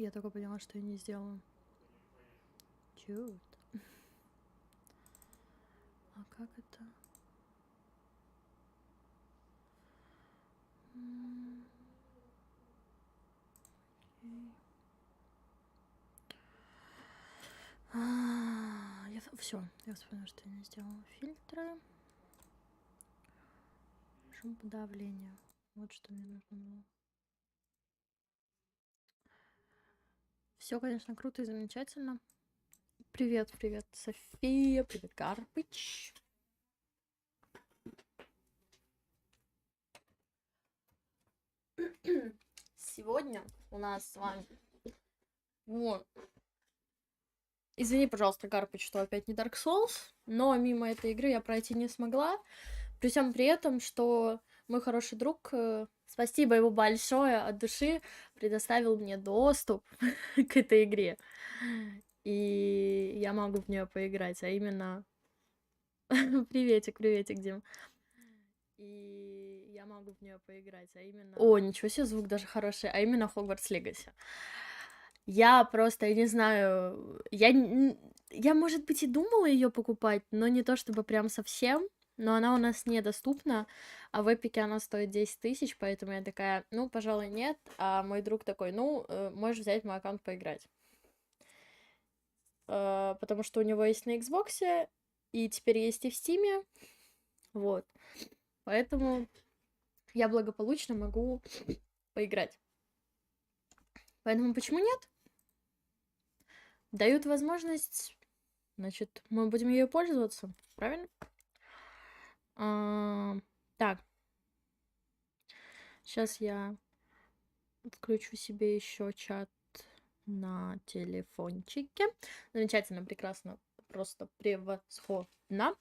Я только поняла, что я не сделала. Чёрт. А как это? Все, я вспомнила, что я не сделала фильтры. Шумоподавление. Вот что мне нужно было. Все, конечно, круто и замечательно. Привет, привет, София, привет, Карпыч. Сегодня у нас с вами... Вот. Извини, пожалуйста, Карпыч, что опять не Dark Souls, но мимо этой игры я пройти не смогла. При всем при этом, что мой хороший друг, спасибо ему большое от души, предоставил мне доступ к этой игре. И я могу в нее поиграть, а именно... Приветик, приветик, Дим. И я могу в нее поиграть, а именно... О, ничего себе, звук даже хороший, а именно Hogwarts Legacy. Я просто, я не знаю, я, может быть, и думала ее покупать, но не то чтобы прям совсем, но она у нас недоступна, а в Эпике она стоит 10 тысяч, поэтому я такая, ну, пожалуй, нет, а мой друг такой, ну, можешь взять мой аккаунт поиграть. Потому что у него есть на Xbox, и теперь есть и в Steam, вот, поэтому я благополучно могу поиграть. Поэтому почему нет? Дают возможность, значит, мы будем ее пользоваться, правильно? Так, сейчас я включу себе еще чат на телефончике. Замечательно, прекрасно, просто превосходно.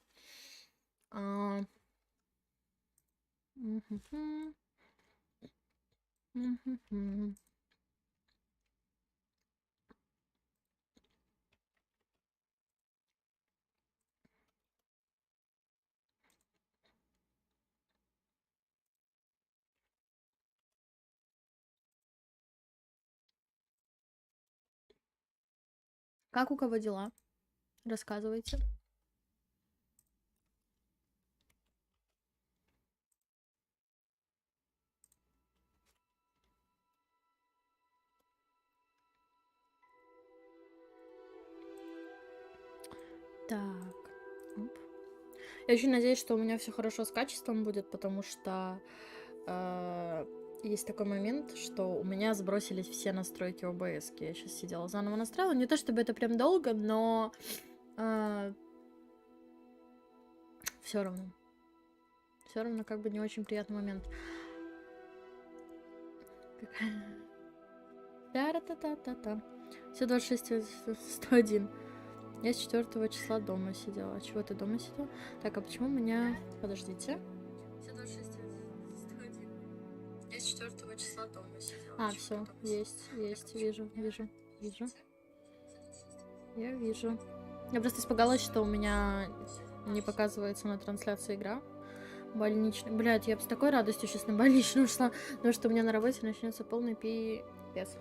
Как у кого дела? Рассказывайте. Так. Оп. Я очень надеюсь, что у меня все хорошо с качеством будет, потому что есть такой момент, что у меня сбросились все настройки ОБС. Я сейчас сидела заново настраивала. Не то чтобы это прям долго, но все равно. Все равно как бы не очень приятный момент. Та-ра-та-та-та-та. Все 26, 101. Я с 4 числа дома сидела. А чего ты дома сидела? Так, а почему у меня... Подождите. Все 26, 101. Я с 4 числа дома сидела. А, все, есть, вижу. Я вижу. Я просто испугалась, что у меня не показывается на трансляции игра. Больничный. Блядь, я бы с такой радостью сейчас на больничную ушла, потому что у меня на работе начнется полный пипец.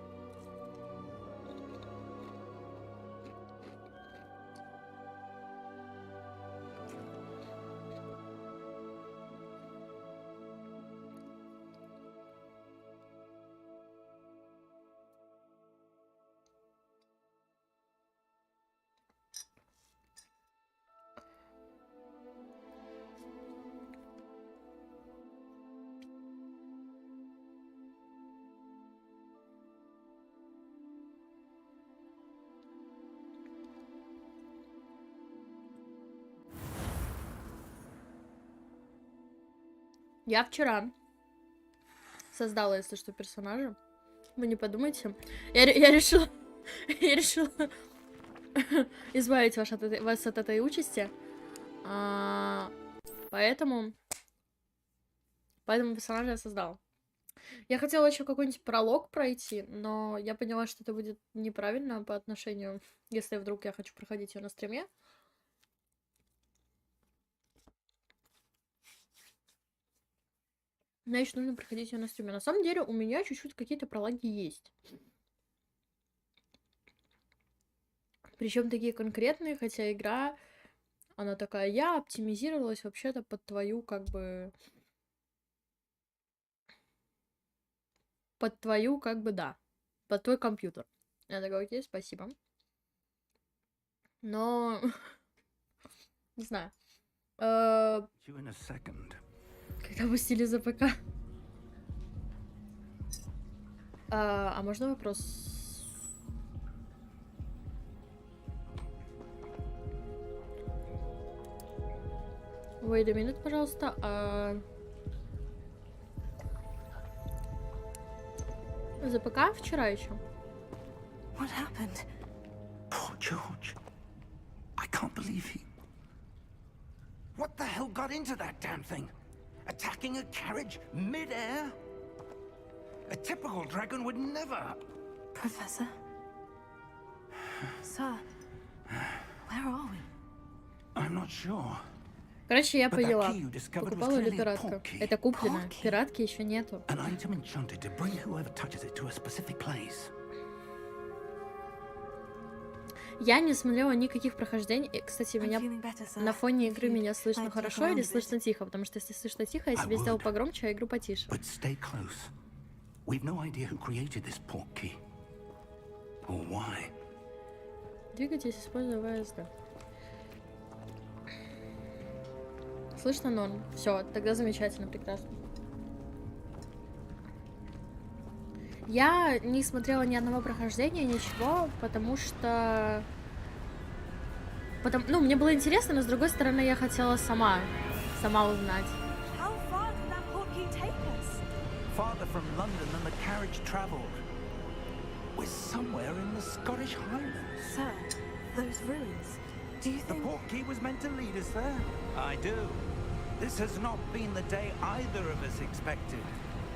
Я вчера создала, если что, персонажа. Вы не подумайте. Я решила... Я решила избавить вас от этой участи. Поэтому персонажа я создал. Я хотела еще какой-нибудь пролог пройти, но я поняла, что это будет неправильно по отношению, если вдруг я хочу проходить ее на стриме. Значит, нужно проходить ее на стриме. На самом деле, у меня чуть-чуть какие-то прологи есть. Причем такие конкретные, хотя игра, она такая, я оптимизировалась вообще-то под твою, как бы... Под твою, как бы, да. Под твой компьютер. Я такая, окей, спасибо. Но... Не знаю. Когда пустили за ПК. А можно вопрос? Wait a minute, пожалуйста. За ПК вчера еще? What happened? Poor George. I can't believe he... What the hell got into that damn thing? Attacking a carriage mid-air? A typical dragon would never... Professor? Sir, where are we? I'm not sure. Короче, я But that поняла. key you discovered was Покупала ли clearly a пиратка? portkey. Это куплено. Portkey? Пиратки еще нету. An item enchanted to bring whoever touches it to a specific place. Я не смотрела никаких прохождений. И, кстати, I'm меня feeling better, sir. на фоне игры If меня you'd слышно like to хорошо take a или round of it. слышно тихо? Потому что если слышно тихо, я I себе сделал would. погромче, а игру потише. But stay close. We've no idea who created this portkey. Or why. Двигайтесь, используя ВСД. Слышно норм. Все, тогда замечательно, прекрасно. Я не смотрела ни одного прохождения, ничего, потому что... Ну, мне было интересно, но с другой стороны, я хотела сама узнать. How far did that portkey take us? Farther from London than the carriage travelled. We're somewhere in the Scottish Highlands. Sir, those ruins. Do you The think... portkey was meant to lead us there? I do. This has not been the day either of us expected.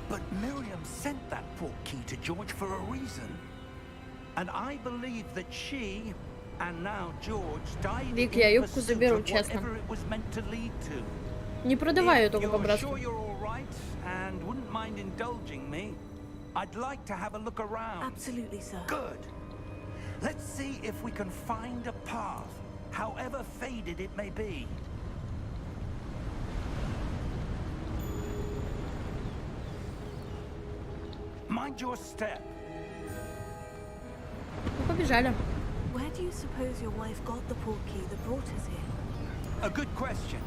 But Miriam sent that portkey to George for a reason. And I believe that she, and now George, died Вик, in я юбку pursuit заберу, of честно. whatever it was meant to lead to. Не продавай ее If только you're по-братски. sure you're all right and wouldn't mind indulging me, I'd like to have a look around. Absolutely, sir. Good. Let's see if we can find a path, however faded it may be. Mind your step. Ну, побежали. Where do you suppose your wife got the portkey that brought us here? A good question.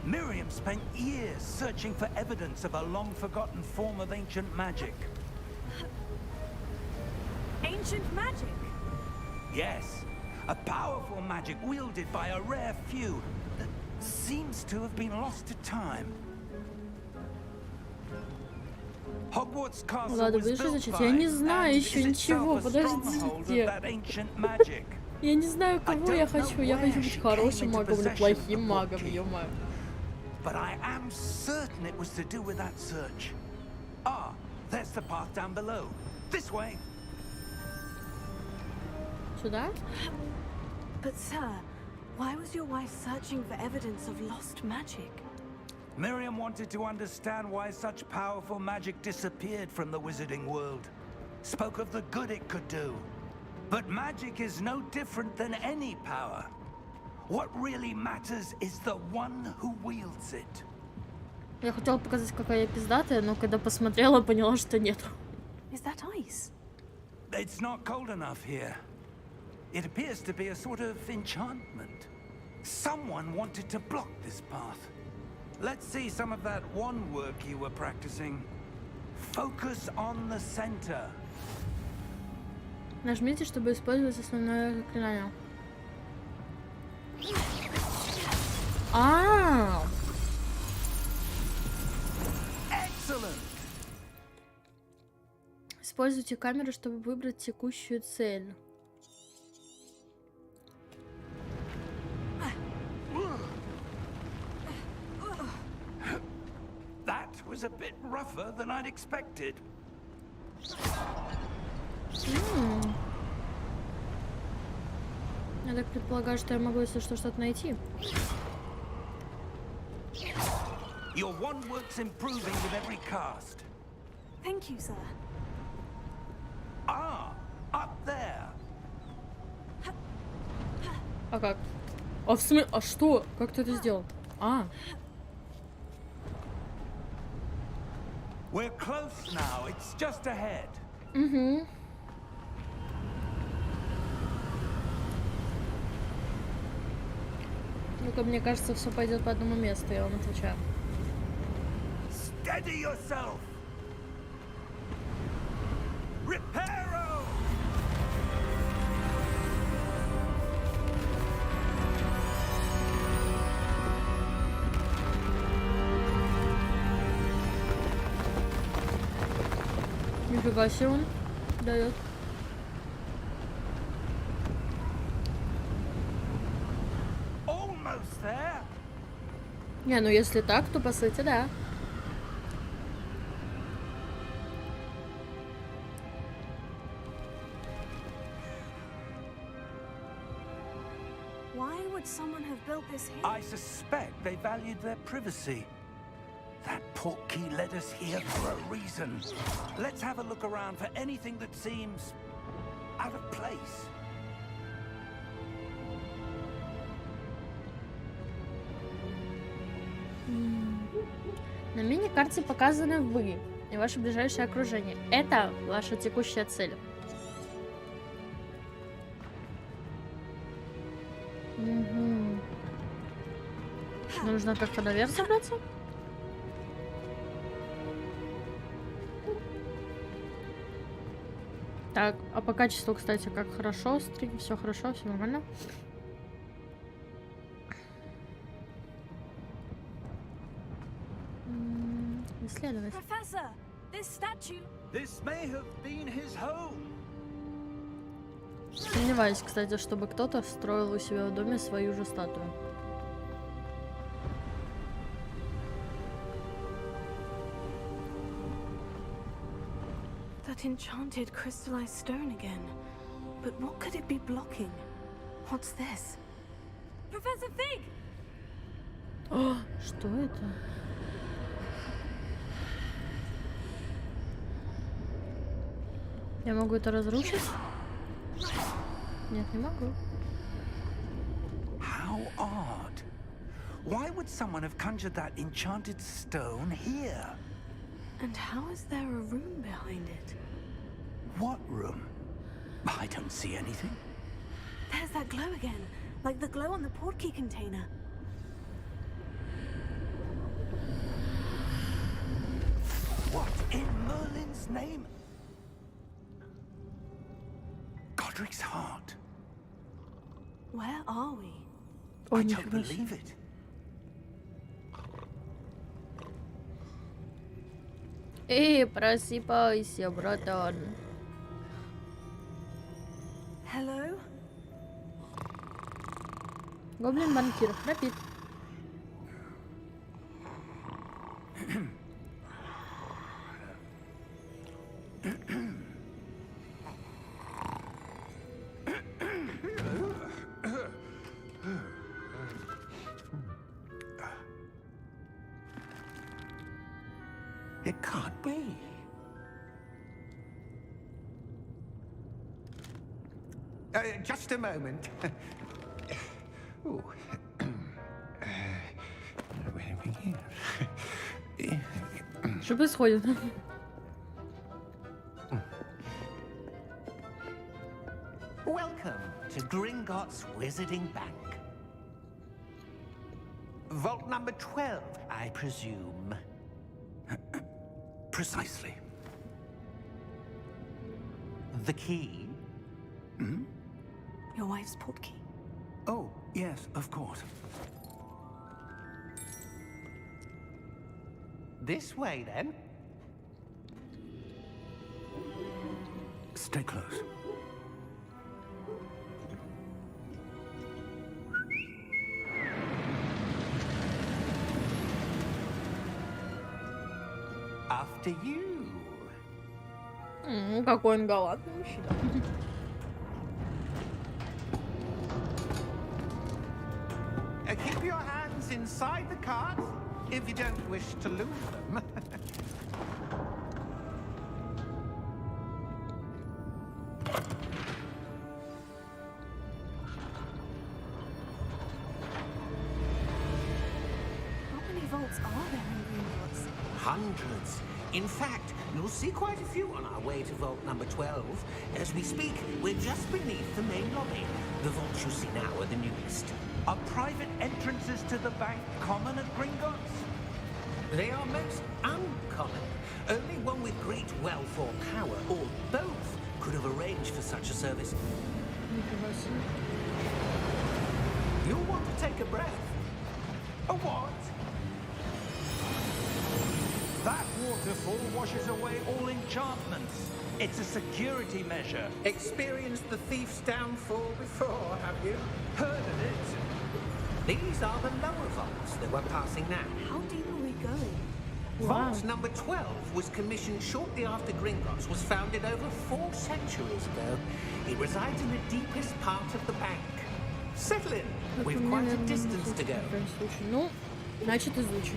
Miriam spent years searching for evidence of a long-forgotten form of ancient magic. Ancient magic? Yes, a powerful magic wielded by a rare few that seems to have been lost to time. Hogwarts Castle Ладно, was будешь built изучать? by Я не знаю and еще is ничего, itself a stronghold of подождите. that ancient magic. Я не знаю, кого я хочу. Я хочу быть хорошим магом или плохим the магом, portkey. ё-моё. But I am certain it was to do with that search. Ah, there's the path down below. This way. Сюда? But, sir, why was your wife searching for evidence of lost magic? Miriam wanted to understand why such powerful magic disappeared from the wizarding world. Spoke of the good it could do. But magic is no different than any power. What really matters is the one who wields it. Я хотела показать, какая я пиздатая, но когда посмотрела, поняла, что нет. Is that ice? It's not cold enough here. It appears to be a sort of enchantment. Someone wanted to block this path. Let's see some of that one work you were practicing. Focus on the center. Нажмите, чтобы использовать основное заклинание. Excellent. Используйте камеру, чтобы выбрать текущую цель. That was a bit rougher than I'd expected. Я так предполагаю, что я могу, если что, что-то найти. Your wand works improving with every cast. Thank you, sir. Ah, up there. А как? А в смысле? А что? Как ты это сделал? А. We're close now. It's just ahead. Угу. Ну-ка, мне кажется, все пойдет по одному месту, я вам отвечаю. Steady yourself. Reparo. Нифига себе он дает. Almost there. Не, ну если так, то по сути, да. Why would someone have built this here? I suspect they valued their privacy. That portkey led us here for a reason. Let's have a look around for anything that seems out of place. На мини-карте показаны вы и ваше ближайшее окружение. Это ваша текущая цель. Угу. Нужно как-то наверх забраться? Так, а по качеству, кстати, как хорошо, стрим, все хорошо, все нормально. Исследовать. Professor, this statue. This may have been his home. Сомневаюсь, кстати, чтобы кто-то встроил у себя в доме свою же статую. That enchanted crystallized stone again. But what could it be blocking? What's this? Professor Fig! О, что это? Я могу это разрушить? Нет, не могу. How odd. Why would someone have conjured that enchanted stone here? And how is there a room behind it? What room? I don't see anything. There's that glow again, like the glow on the portkey container. What in Merlin's name? Godric's heart. Where are we? Ой, I don't нифига себе. believe it. Эй, просыпайся, братан. Hello? Гоблин-банкир храпит. It can't be. Just a moment. Ooh. Where are we here? Что происходит? Welcome to Gringotts Wizarding Bank. Vault number 12, I presume. Precisely. The key? Your wife's portkey. Oh, yes, of course. This way, then. Stay close. After you. Какой он галантный мужчина. Keep your hands inside the cart if you don't wish to lose them. How many vaults are there in Gringotts? Hundreds. In fact, you'll see quite a few on our way to vault number 12. As we speak, we're just beneath the main lobby. The vaults you see now are the newest. Are private entrances to the bank common at Gringotts? They are most uncommon. Only one with great wealth or power, or both, could have arranged for such a service. You'll want to take a breath. A what? That waterfall washes away all enchantments. It's a security measure. Experienced the thief's downfall before, have you? Heard of it? These are the lower vaults that we're passing now. How deep are we going? Vault number 12 was commissioned shortly after Gringotts was founded over 4 centuries ago. It resides in the deepest part of the bank. Settle in. We've quite a distance to go. Ну, значит, изучим.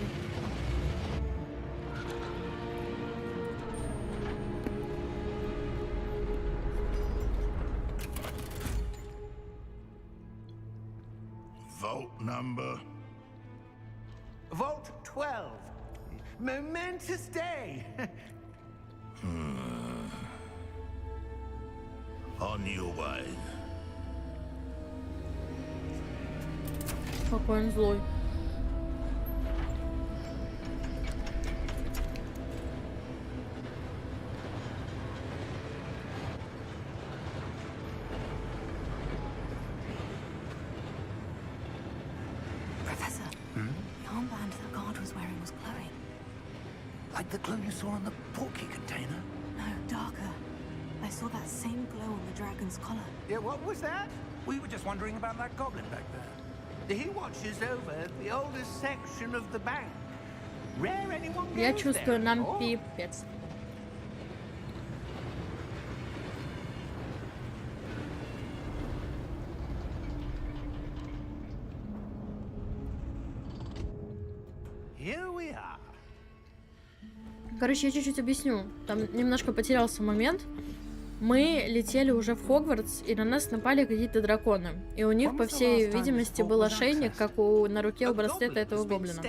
Vault number. Vault 12. Momentous day. On your way. Какой он злой. Professor, the armband that guard was wearing was glowing. Like the glow you saw on the porky container? No, darker. I saw that same glow on the dragon's collar. Yeah, what was that? We were just wondering about that goblin back there. He watches over the oldest section of the bank. Rare anyone Я goes чувствую, there нам anymore. пипец. Here we are. Короче, я чуть-чуть объясню. Там немножко потерялся момент. Мы летели уже в Хогвартс, и на нас напали какие-то драконы. И у них, по всей видимости, был ошейник, как на руке у браслета этого гоблина.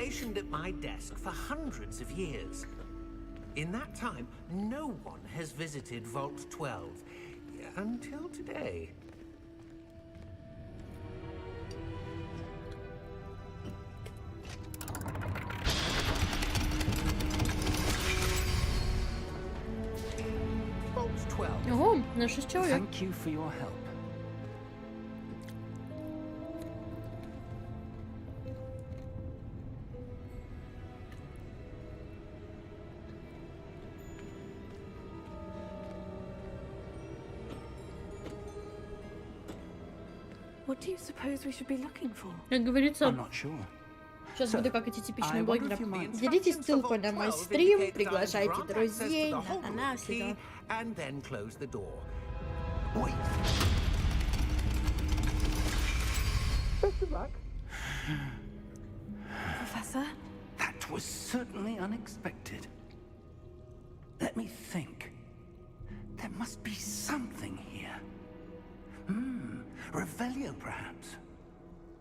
In that time, no one has visited Vault 12 until today. Vault 12. Ого, на 6 человек. Thank you for your help. What do you suppose we should be looking for? Как говорится, I'm not sure. сейчас буду как эти типичные I wonder блогеры. if you might- Делитесь ссылкой на мой стрим, приглашайте друзей, на все key дела. and then close the door. Wait. Best of luck. Professor? That was certainly unexpected. Let me think. There must be something here. Revelio, perhaps.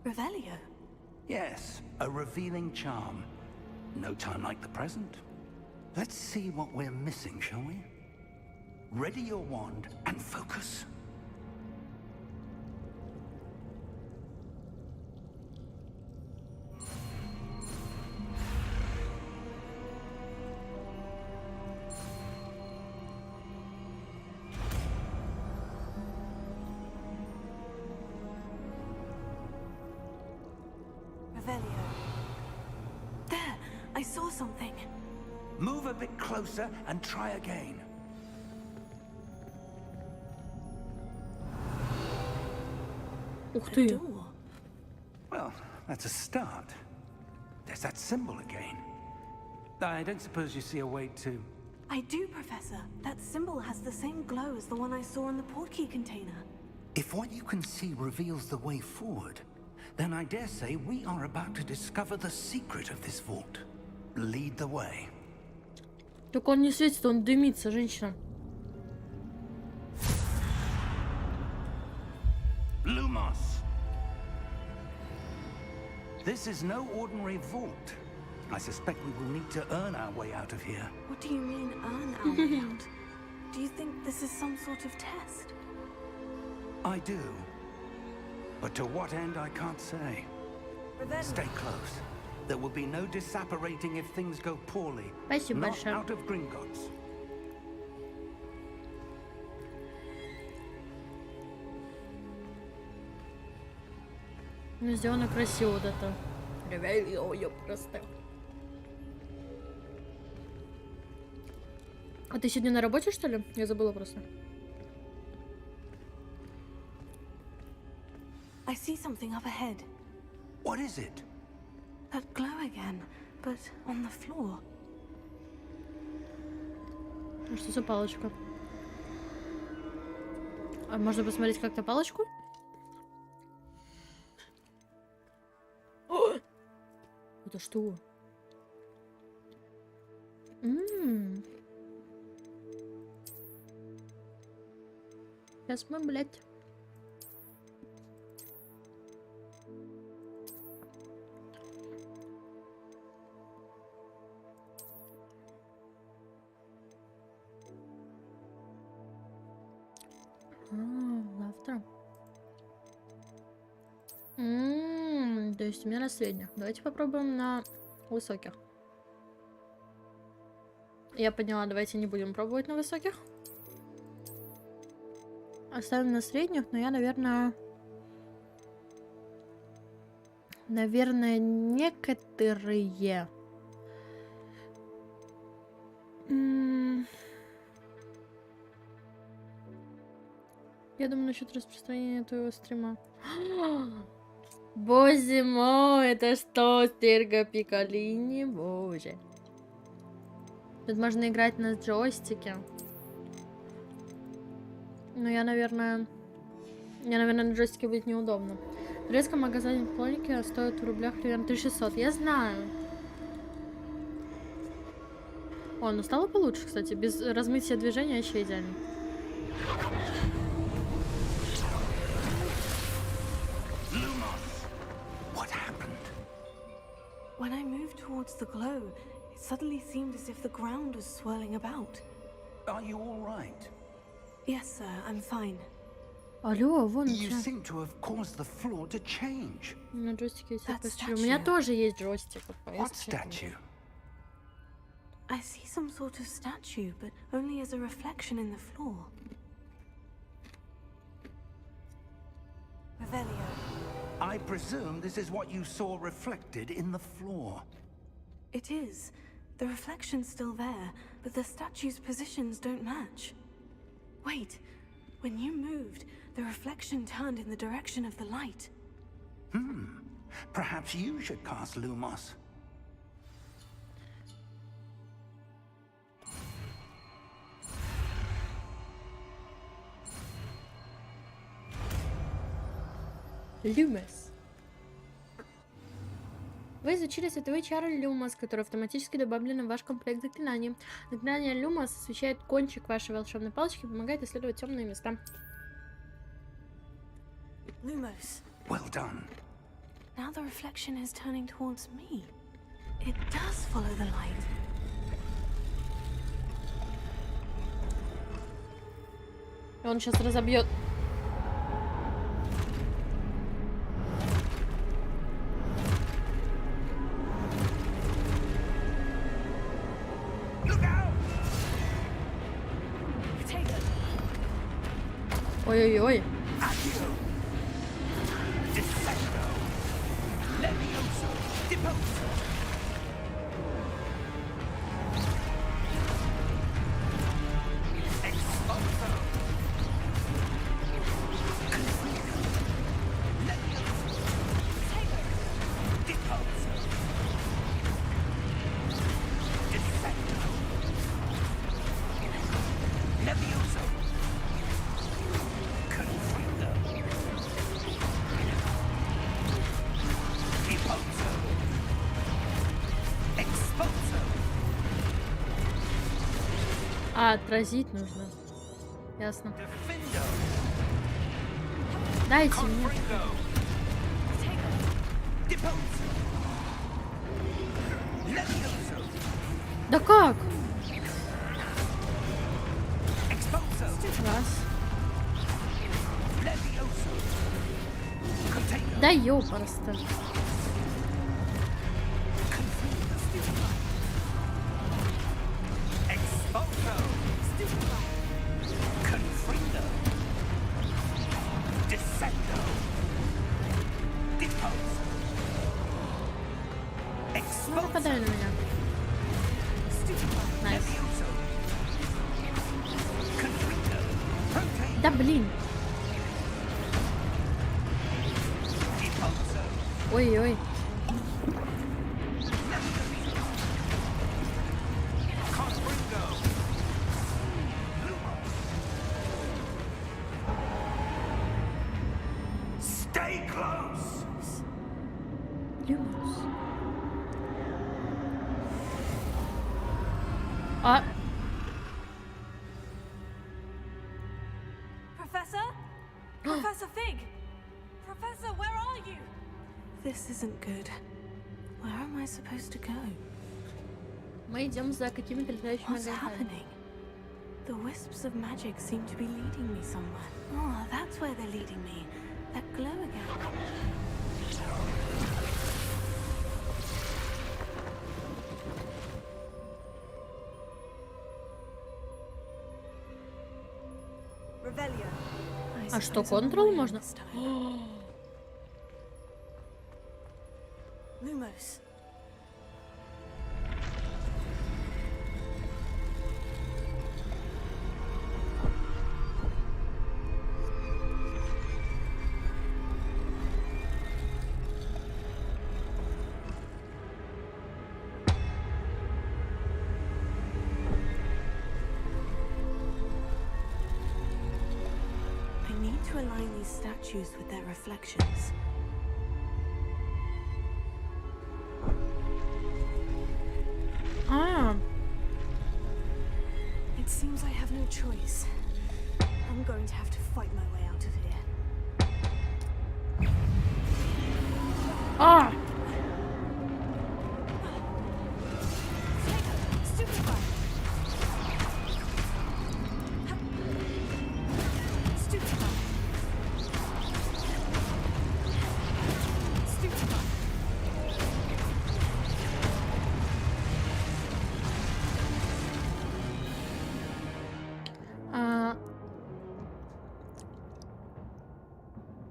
Revelio? Yes, a revealing charm. No time like the present. Let's see what we're missing, shall we? Ready your wand and focus. Revelio. There! I saw something. Move a bit closer and try again. Ух A ты. door. Well, that's a start. There's that symbol again. I don't suppose you see a way to... I do, Professor. That symbol has the same glow as the one I saw in the portkey container. If what you can see reveals the way forward, then I dare say we are about to discover the secret of this vault. Lead the way. Только он не светит, он дымится, женщина. Lumos! This is no ordinary vault. I suspect we will need to earn our way out of here. What do you mean, earn our way out? Do you think this is some sort of test? I do. But to what end, I can't say. Stay close. There will be no disapparating if things go poorly. Спасибо Not большое. out of Gringotts. Ну, сделано красиво вот это. Ой, просто. А ты сегодня на работе, что ли? Я забыла просто. I see something up ahead. What is it? That glow again, but on the floor. А что за палочка? А можно посмотреть как-то палочку? О! Это что? Сейчас мы, блядь. Завтра. То есть у меня на средних. Давайте попробуем на высоких. Я поняла, давайте не будем пробовать на высоких. Оставим на средних, но я, наверное, некоторые. Я думаю насчет распространения твоего стрима. Боже мой, это что, Стерго Пикалини? Боже. Тут можно играть на джойстике. Но я, наверное, на джойстике будет неудобно. В турецком магазине плоники стоит в рублях примерно 1600. Я знаю. О, ну стало получше, кстати. Без размытия движения вообще идеально. When I moved towards the glow, it suddenly seemed as if the ground was swirling about. Are you all right? Yes, sir, I'm fine. Алло, вон You что. seem to have caused the floor to change. На джойстике есть That statue. У меня statue. тоже есть джойстик. Вот What поесть statue? I see some sort of statue, but only as a reflection in the floor. Revelio. I presume this is what you saw reflected in the floor. It is. The reflection's still there, but the statue's positions don't match. Wait, when you moved, the reflection turned in the direction of the light. Perhaps you should cast Lumos. Люмос. Вы изучили световые чары Люмос, которые автоматически добавлены в ваш комплект заклинаний. Заклинание Люмос освещает кончик вашей волшебной палочки и помогает исследовать темные места. Lumos. Well done. Now the reflection is turning towards me. It does follow the light. Он сейчас разобьет. Ой-ой-ой. Repulso. Descendo. Levioso. Confundo. Repulso. Expulso. А, отразить нужно. Ясно. Defendo. Дайте мне. Confringo. Depulso. Levioso. Да как? Expulso. Раз. Levioso. Container. Да ёпарасто. Expulso. Confrindo. Descendo. Depulso. Ну, Expulso. нападай на меня. Найс. Levioso. Confrindo. Rotate. Да блин. Depulso. Ой-ой. Confringo. Stay close. Люмус. А, Professor? Professor Fig! Professor, where are you? This isn't good. Where am I supposed to go? мы идем за какими-то летающими What's огоньками. happening? The wisps of magic seem to be leading me somewhere. Oh, that's where they're leading me. That glow again. Revelio. А что, контрол можно? Lumos. I need to align these statues with their reflections. А, It seems I have no choice. I'm going to have to fight my way out of here. а! Stupefy! Stupefy! Stupefy! А.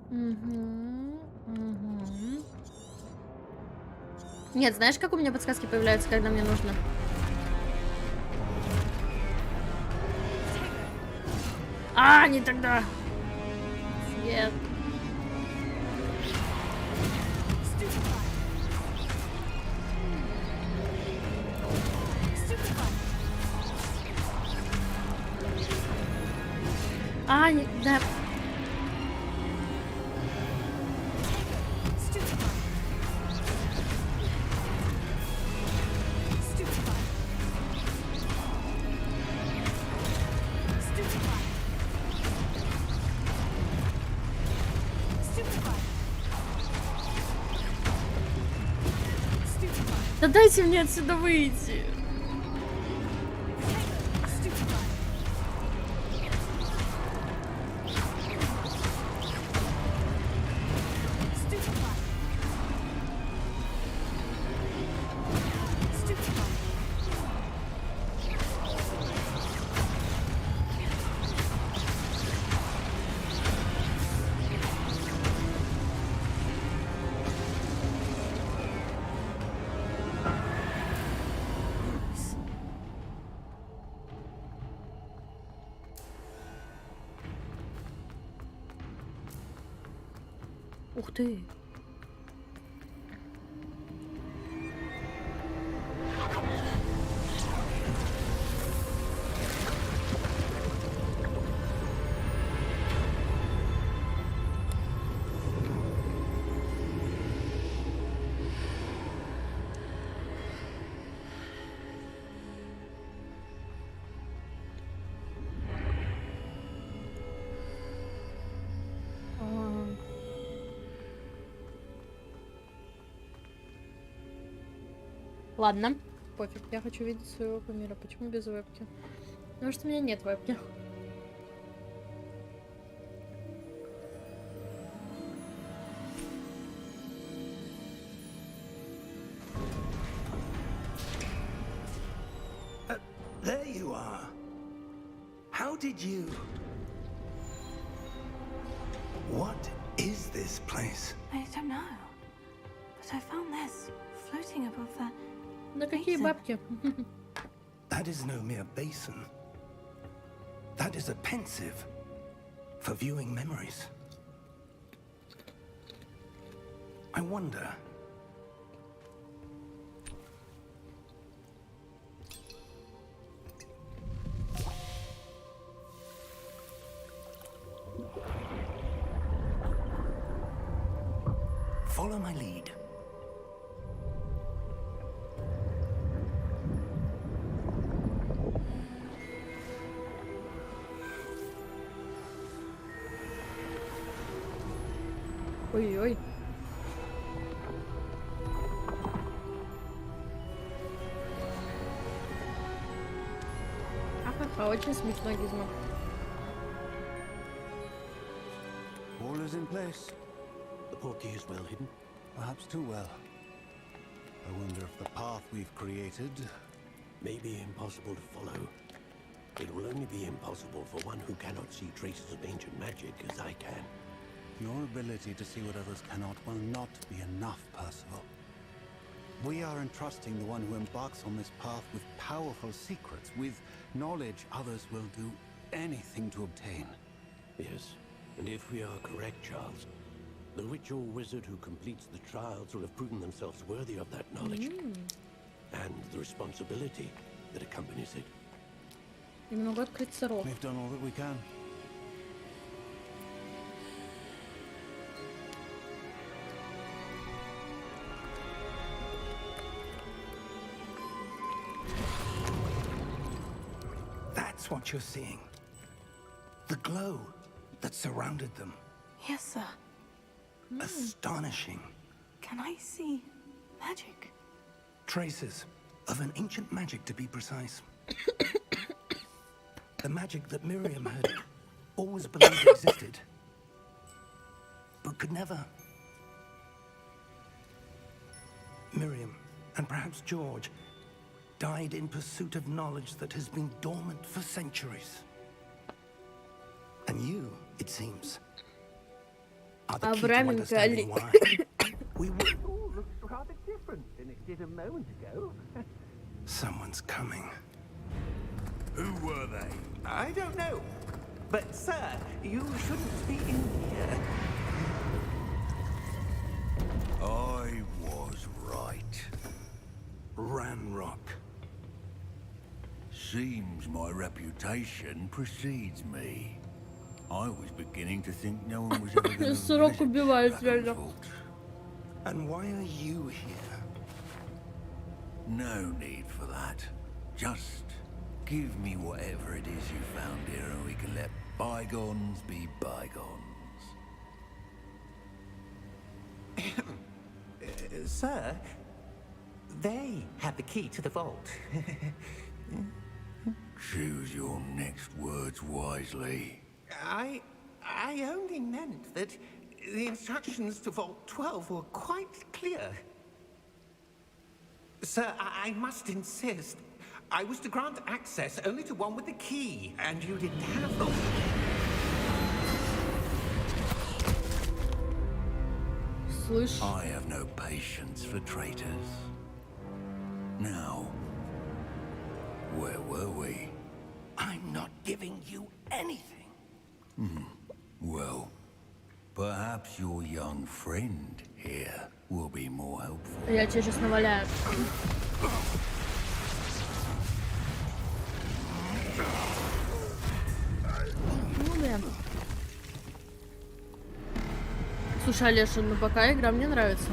Мгм, мгм. Нет, знаешь, как у меня подсказки появляются, когда мне нужно? А, не тогда. Нет. Stupefy! Stupefy! А, не, да. Stupefy! Stupefy! Stupefy! Stupefy! Stupefy! Да дайте мне отсюда выйти. Stupefy! Stupefy! Stupefy! Ух ты. Ладно, пофиг, я хочу видеть своего кумира. Почему без вебки? Потому что у меня нет вебки. There you are. How did you... What is this place? I don't know. But I found this floating above that. Да какие бабки? That is no mere basin. That is a pensive for viewing memories. I wonder... Follow my lead. Ой-ой. Ха-ха-ха, очень смешно, Гизмо. All is in place. The portkey is well hidden. Perhaps too well. I wonder if the path we've created... May be impossible to follow. It will only be impossible for one who cannot see traces of ancient magic as I can. Your ability to see what others cannot will not be enough, Percival. We are entrusting the one who embarks on this path with powerful secrets, with knowledge others will do anything to obtain. Yes, and if we are correct, Charles, the witch or wizard who completes the trials will have proven themselves worthy of that knowledge. And the responsibility that accompanies it. Я не могу открыть сырок. We've done all that we can. That's what you're seeing. The glow that surrounded them. Yes, sir. Astonishing. Can I see magic? Traces of an ancient magic, to be precise. The magic that Miriam had always believed existed, but could never. Miriam, and perhaps George, died in pursuit of knowledge that has been dormant for centuries. And you, it seems, are the key to understanding why. We were... All looks rather different than it did a moment ago. Someone's coming. Who were they? I don't know. But, sir, you shouldn't be in here. I was right. Ranrock. Seems my reputation precedes me. I was beginning to think no one was ever going to Сырок убивает реально. And why are you here? No need for that. Just give me whatever it is you found here and we can let bygones be bygones. Sir, they have the key to the vault. Choose your next words wisely. I only meant that the instructions to Vault 12 were quite clear. Sir, I must insist. I was to grant access only to one with the key, and you didn't have them. Слышь, I have no patience for traitors. Now, where were we? I'm not giving you anything. Well, perhaps your young friend here will be more helpful. я тебя сейчас наваляю. Ну, блин. Слушай, Олеша, ну пока игра мне нравится.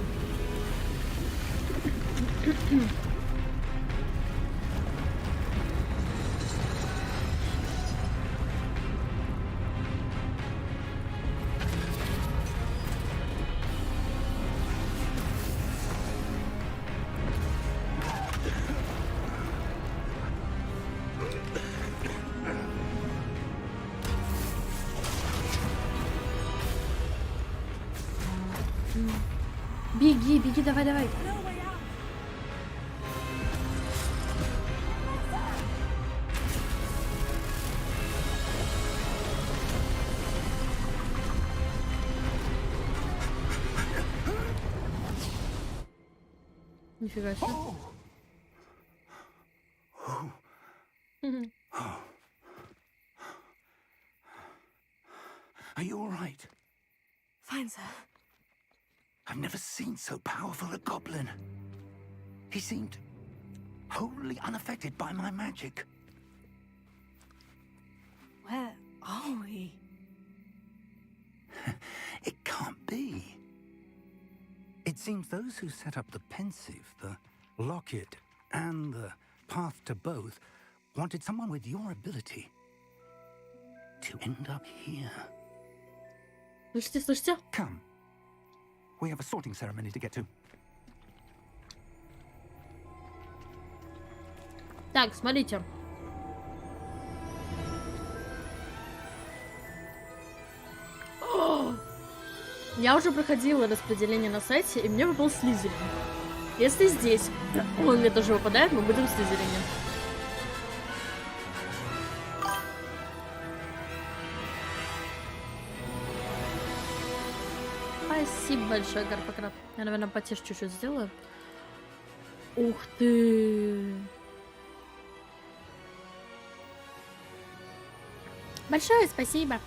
беги, давай, давай. Нифига себе. Are you all right? Fine, sir. I've never seen so powerful a goblin. He seemed wholly unaffected by my magic. Where are we? It can't be. It seems those who set up the pensive, the locket, and the path to both wanted someone with your ability to end up here. Слышите, слышите? Come. We have a sorting ceremony to get to. Так, смотрите. Я уже проходила распределение на сайте, и мне выпал Слизерин. Если здесь он мне тоже выпадает, мы будем Слизерине. Спасибо большое, Гарпократ. Я, наверное, потише чуть-чуть сделаю. Ух ты! Большое спасибо.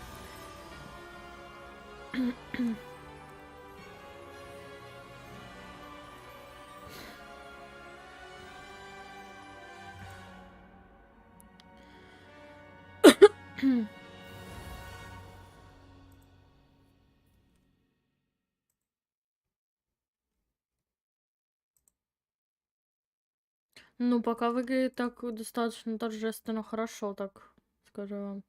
Ну, пока выглядит так достаточно торжественно хорошо, так скажу вам.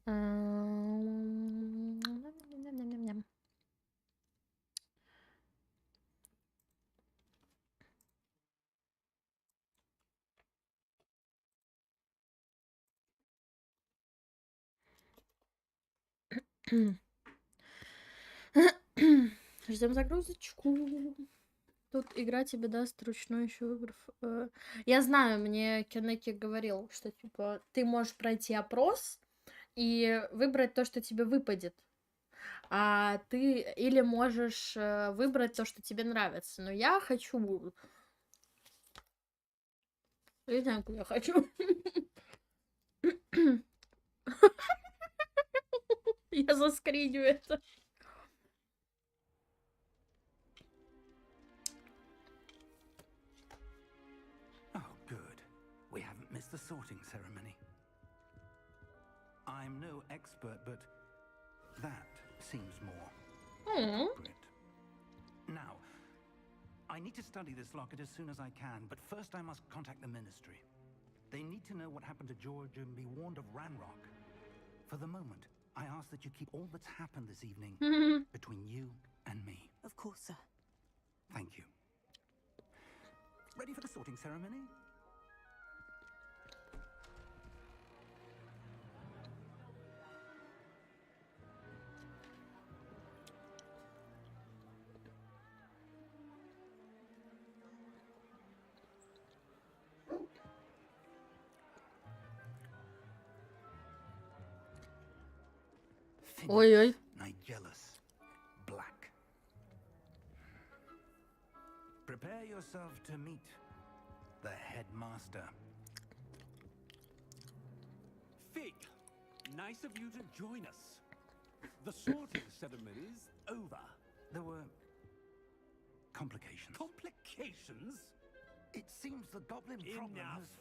Ням-ням-ням-ням-ням. Ждем загрузочку. Тут игра тебе даст ручной еще выбор. Я знаю, мне Кенеки говорил, что типа ты можешь пройти опрос и выбрать то, что тебе выпадет. А ты или можешь выбрать то, что тебе нравится. Но я хочу. Я не знаю, куда я хочу. Я заскриню это. Oh, good. We haven't missed the sorting ceremony. I'm no expert, but that seems more appropriate. Now, I need to study this locket as soon as I can, but first I must contact the Ministry. They need to know what happened to George and be warned of Ranrock. For the moment, I ask that you keep all that's happened this evening between you and me. Of course, sir. Thank you. Ready for the sorting ceremony? Ой-ой. Nigelus Black. Prepare yourself to meet the headmaster. Fig, nice of you to join us. The sorting ceremony's over. There were complications. Complications? It seems the goblin problem Enough. has...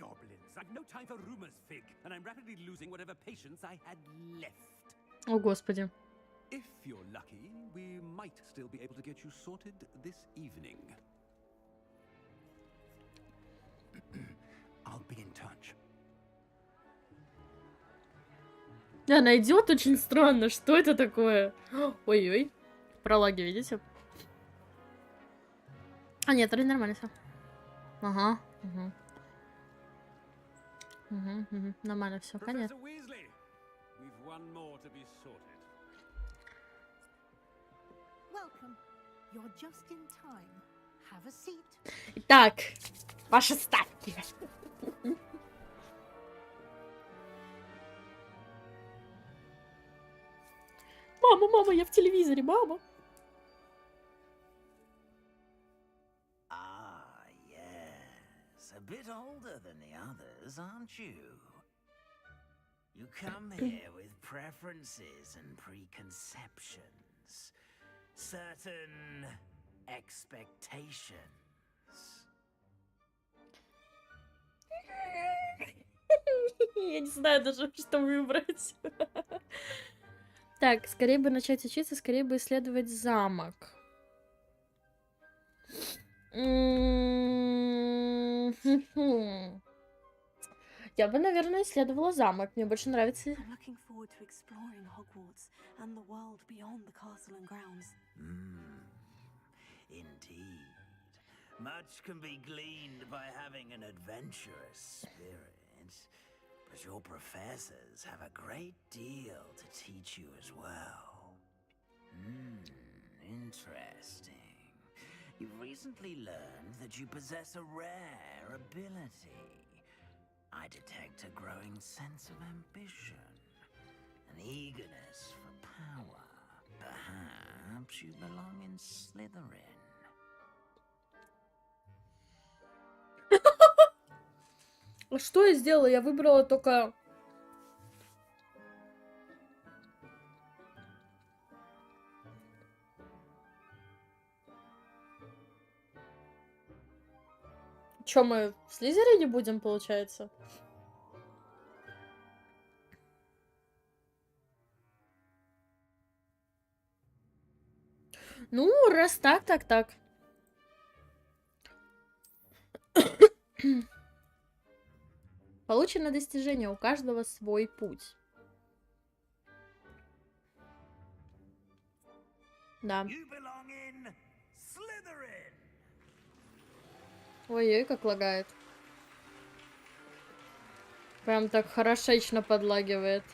Goblins. I've no time for rumors, Fig, and I'm rapidly losing whatever patience I had left. О, господи. If you're lucky, we might still be able to get you sorted this evening. I'll be in touch. Она идет очень странно. Что это такое? Ой-ой. Пролаги, видите? А, нет, вроде нормально все. Ага. Угу. Нормально все, конечно. Professor Weasley, we've won one more to be sorted. Welcome. You're just in time. Have a seat. Итак, ваши ставки. Мама, я в телевизоре, мама. Ah, yes. A bit older than the others, aren't you? You come here with preferences and preconceptions. Certain expectations. Я не знаю даже, что выбрать. Так, скорее бы начать учиться, скорее бы исследовать замок. Я бы, наверное, исследовала замок. Мне больше нравится. I'm looking forward to exploring Hogwarts and the world beyond the castle and grounds. Indeed. Much can be gleaned by having an adventurous spirit. But your professors have a great deal to teach you as well. Interesting. You've recently learned that you possess a rare ability. I detect a growing sense of ambition, an eagerness for power. Perhaps you belong in Slytherin. А что я сделала? Я выбрала только... Чё, мы в Слизерине будем, получается? Ну, раз так, так, так. Получено достижение, у каждого свой путь. Да. Ой-ой, как лагает. Прям так хорошечно подлагивает.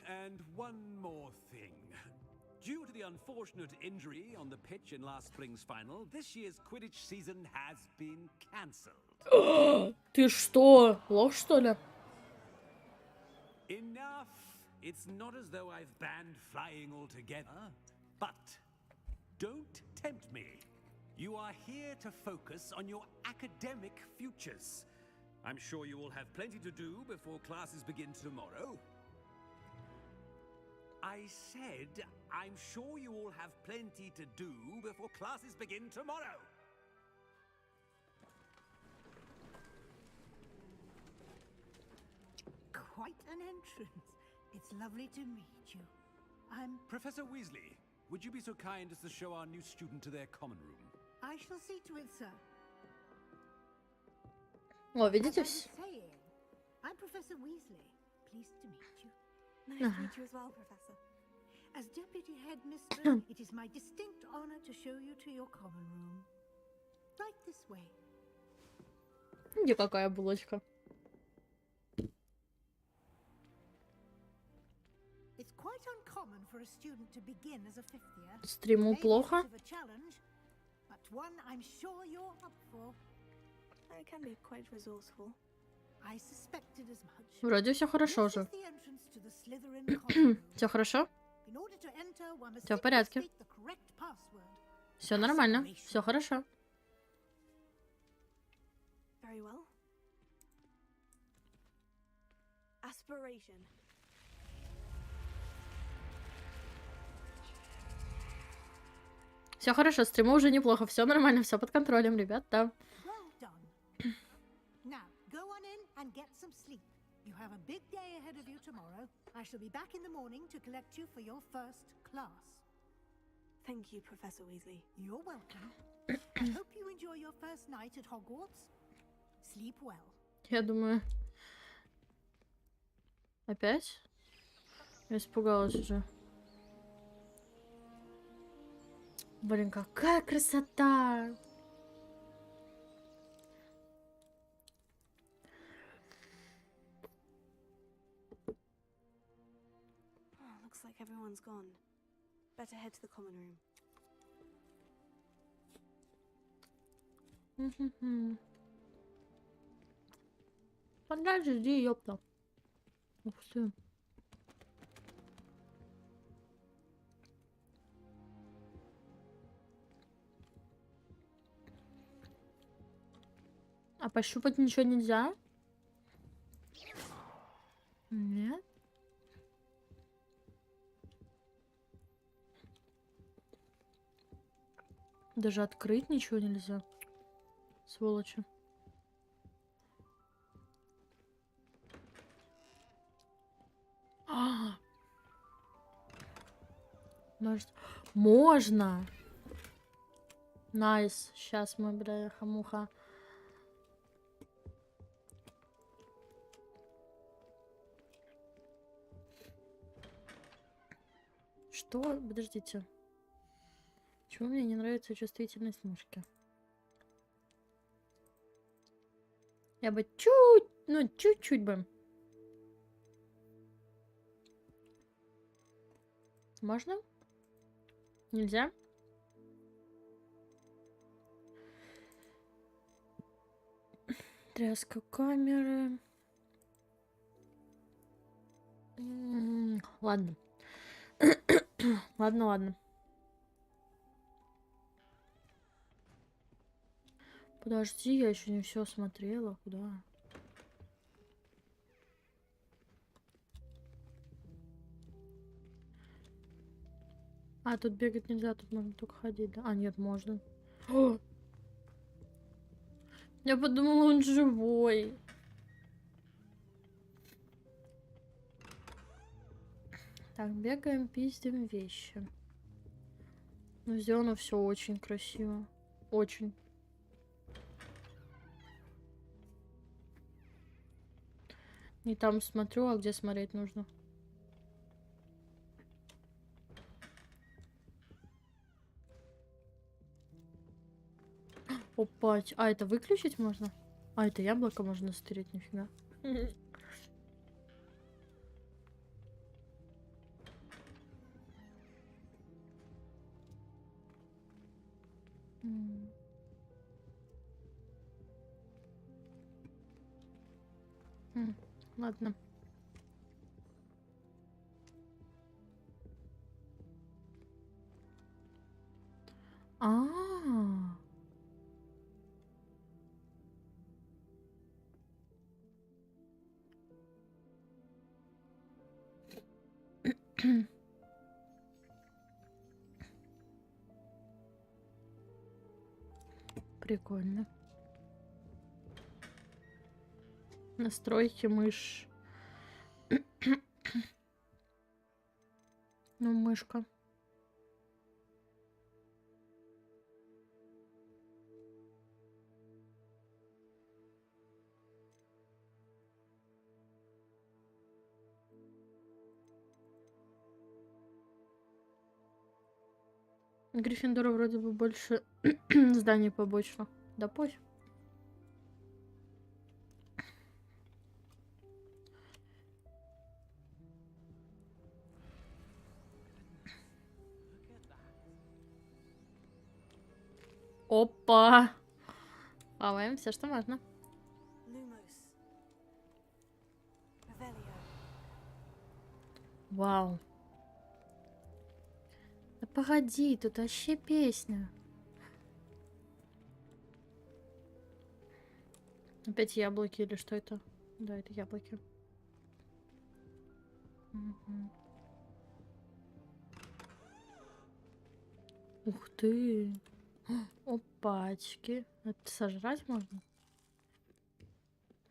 And one more thing. Due to the unfortunate injury on the pitch in last spring's final, this year's Quidditch season has been cancelled. Ты что? Ложь, что ли? Enough. It's not as though I've banned flying altogether. But don't tempt me. You are here to focus on your academic futures. I'm sure you will have plenty to do before classes begin tomorrow. I said, I'm sure you all have plenty to do before classes begin tomorrow. Quite an entrance. It's lovely to meet you. I'm... Professor Weasley, would you be so kind as to show our new student to their common room? I shall see to it, sir. О, видите? As I was saying, I'm Professor Weasley. Pleased to meet you. Nice to meet you as well, Professor. As Deputy Headmistress, it is my distinct honor to show you to your common room. Right this way. Где какая булочка? It's quite uncommon for a student to begin as a fifth year. Стриму Maybe плохо? a bit of a challenge, but one I'm sure you're up for. I can be quite resourceful. I suspected as much. Вроде все хорошо This же. is the entrance to the Slytherin common room. Все хорошо? In order to enter, one must Всё в simply порядке. speak the correct password. Все нормально, все хорошо. Very well. Aspiration. Все хорошо, стриму уже неплохо, все нормально, все под контролем, ребята. Well done. Now, go on in and get some sleep. You have a big day ahead of you tomorrow. I shall be back in the morning to collect you for your first class. Thank you, Professor Weasley. You're welcome. I hope you enjoy your first night at Hogwarts. Sleep well. Я думаю... Опять? Я испугалась уже. Блин, какая красота! Oh, looks like everyone's gone. Better head to the common room. Подожди, ёпта. Ух ты. А пощупать ничего нельзя? Нет? Даже открыть ничего нельзя. Сволочи. Может, можно? Найс. Сейчас мы, бляха-муха. Что? Подождите. Почему мне не нравится чувствительность мышки? Я бы чуть-чуть бы. Можно? Нельзя? Тряска камеры. Ладно. Ладно. Подожди, я еще не все смотрела. Куда? А, тут бегать нельзя, тут можно только ходить, да? А, нет, можно. О! Я подумала, он живой. Так, бегаем, пиздим вещи. Ну, сделано все очень красиво. Очень. Не там смотрю, а где смотреть нужно. Опа, а это выключить можно? А, это яблоко можно стереть, нифига. Ладно. А-а-а. Прикольно. Настройки мышь. Ну, мышка. Гриффиндора вроде бы больше зданий побочных. Да пофиг. Опа! Плаваем все, что можно. Вау. Да погоди, тут вообще песня. Опять яблоки или что это? Да, это яблоки. Угу. Ух ты. Опачки. Это сожрать можно?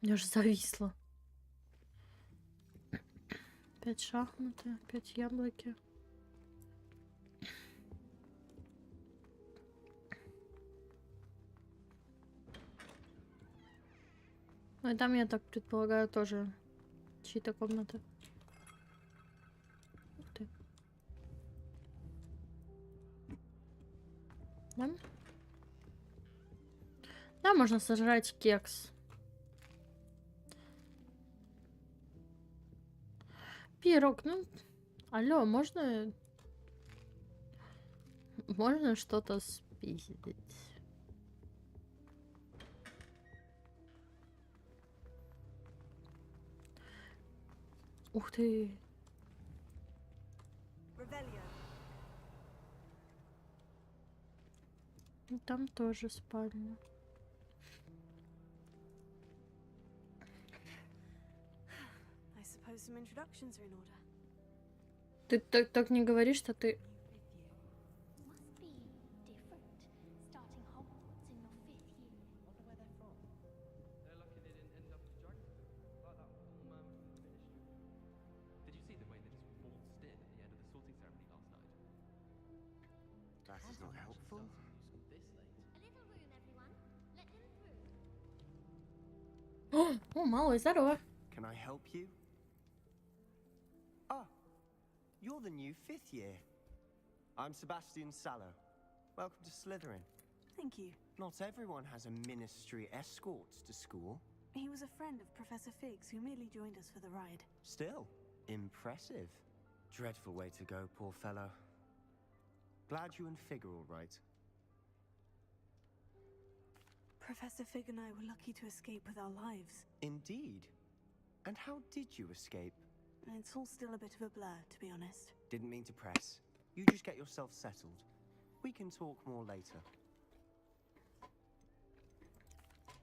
Я же зависла. Опять шахматы, опять яблоки. Ну и там, я так предполагаю, тоже чьи-то комнаты. Ух ты. Да? Да, можно сожрать кекс. Пирог, ну... Алло, можно... Можно что-то спиздить? Ух ты. И там тоже спальня. Ты так не говоришь, что ты... Must be different, starting Hogwarts in your 5th year. Wonder where they're from. They're lucky they didn't end up as dragons, like that poor man from the ministry. Did you see the way they just waltzed in at the end of the sorting ceremony last night? That is not helpful. This late. A little room, everyone. Let them through. О, малый, здорово. Can I help you? Ah, you're the new 5th year. I'm Sebastian Sallow. Welcome to Slytherin. Thank you. Not everyone has a ministry escort to school. He was a friend of Professor Fig's who merely joined us for the ride. Still, impressive. Dreadful way to go, poor fellow. Glad you and Fig are all right. Professor Fig and I were lucky to escape with our lives. Indeed. And how did you escape? It's all still a bit of a blur, to be honest. Didn't mean to press. You just get yourself settled. We can talk more later.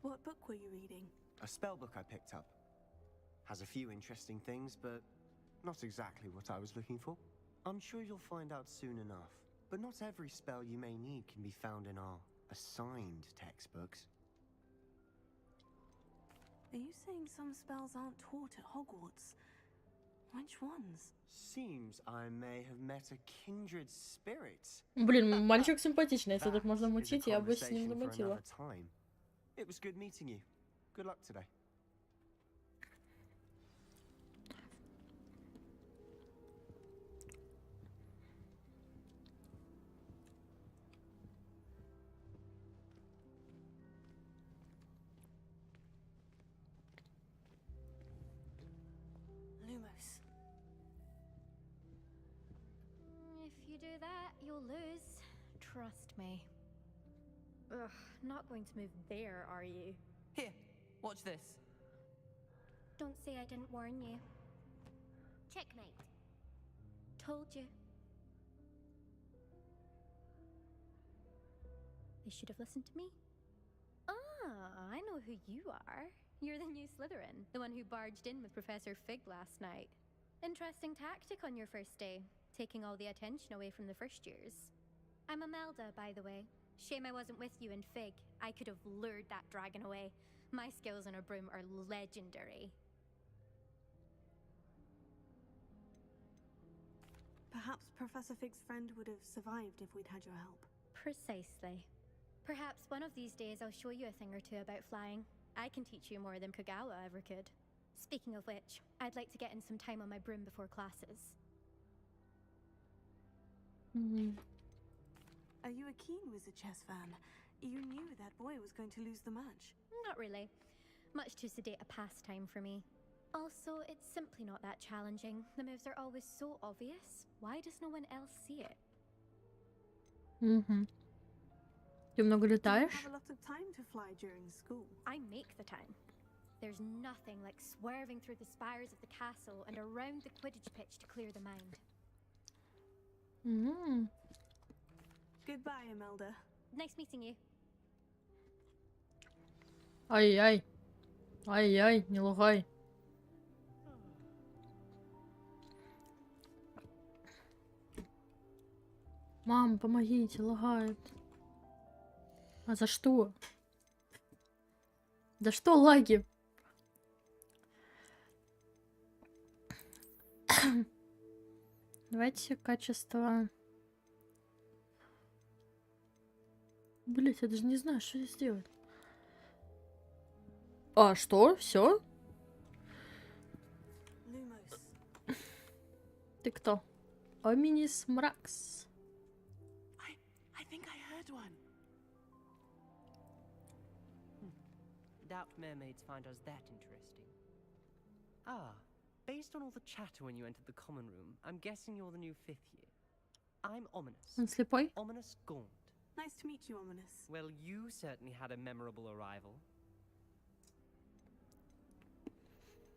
What book were you reading? A spell book I picked up. Has a few interesting things, but not exactly what I was looking for. I'm sure you'll find out soon enough. But not every spell you may need can be found in our assigned textbooks. Are you saying some spells aren't taught at Hogwarts? Which ones? Seems I may have met a kindred spirit. Блин, мальчик симпатичный, если так можно That is a мутить, я бы с ним conversation for замутила. another time. It was good meeting you. Good luck today. Lumos. If you do that, you'll lose. Trust me. Ugh, not going to move there, are you? Here, watch this. Don't say I didn't warn you. Checkmate. Told you. They should have listened to me. Ah, I know who you are. You're the new Slytherin, the one who barged in with Professor Fig last night. Interesting tactic on your first day, taking all the attention away from the first years. I'm Imelda, by the way. Shame I wasn't with you in Fig. I could have lured that dragon away. My skills on a broom are legendary. Perhaps Professor Fig's friend would have survived if we'd had your help. Precisely. Perhaps one of these days I'll show you a thing or two about flying. I can teach you more than Kagawa ever could. Speaking of which, I'd like to get in some time on my broom before classes. Are you a keen Wizard chess fan? You knew that boy was going to lose the match. Not really. Much too sedate a pastime for me. Also, it's simply not that challenging. The moves are always so obvious. Why does no one else see it? Ты много Do you летаешь? have a lot of time to fly during school? I make the time. There's nothing like swerving through the spires of the castle and around the Quidditch pitch to clear the mind. Goodbye, Imelda. Nice meeting you. Ай-яй. Ай-яй, не лугай. Мам, помогите, лагает. А за что? За что лаги? Давайте качество. Блять, я даже не знаю, что здесь сделать. А, что? Все? Lumos. Ты кто? Оминис Мракс. I think I heard one. Doubt mermaids find us that interesting. Ah, based on all the chatter when you entered the common room, I'm guessing you're the new 5th year. I'm Ominous. Он слепой? Ominous Gaunt. Nice to meet you, Ominous. Well, you certainly had a memorable arrival.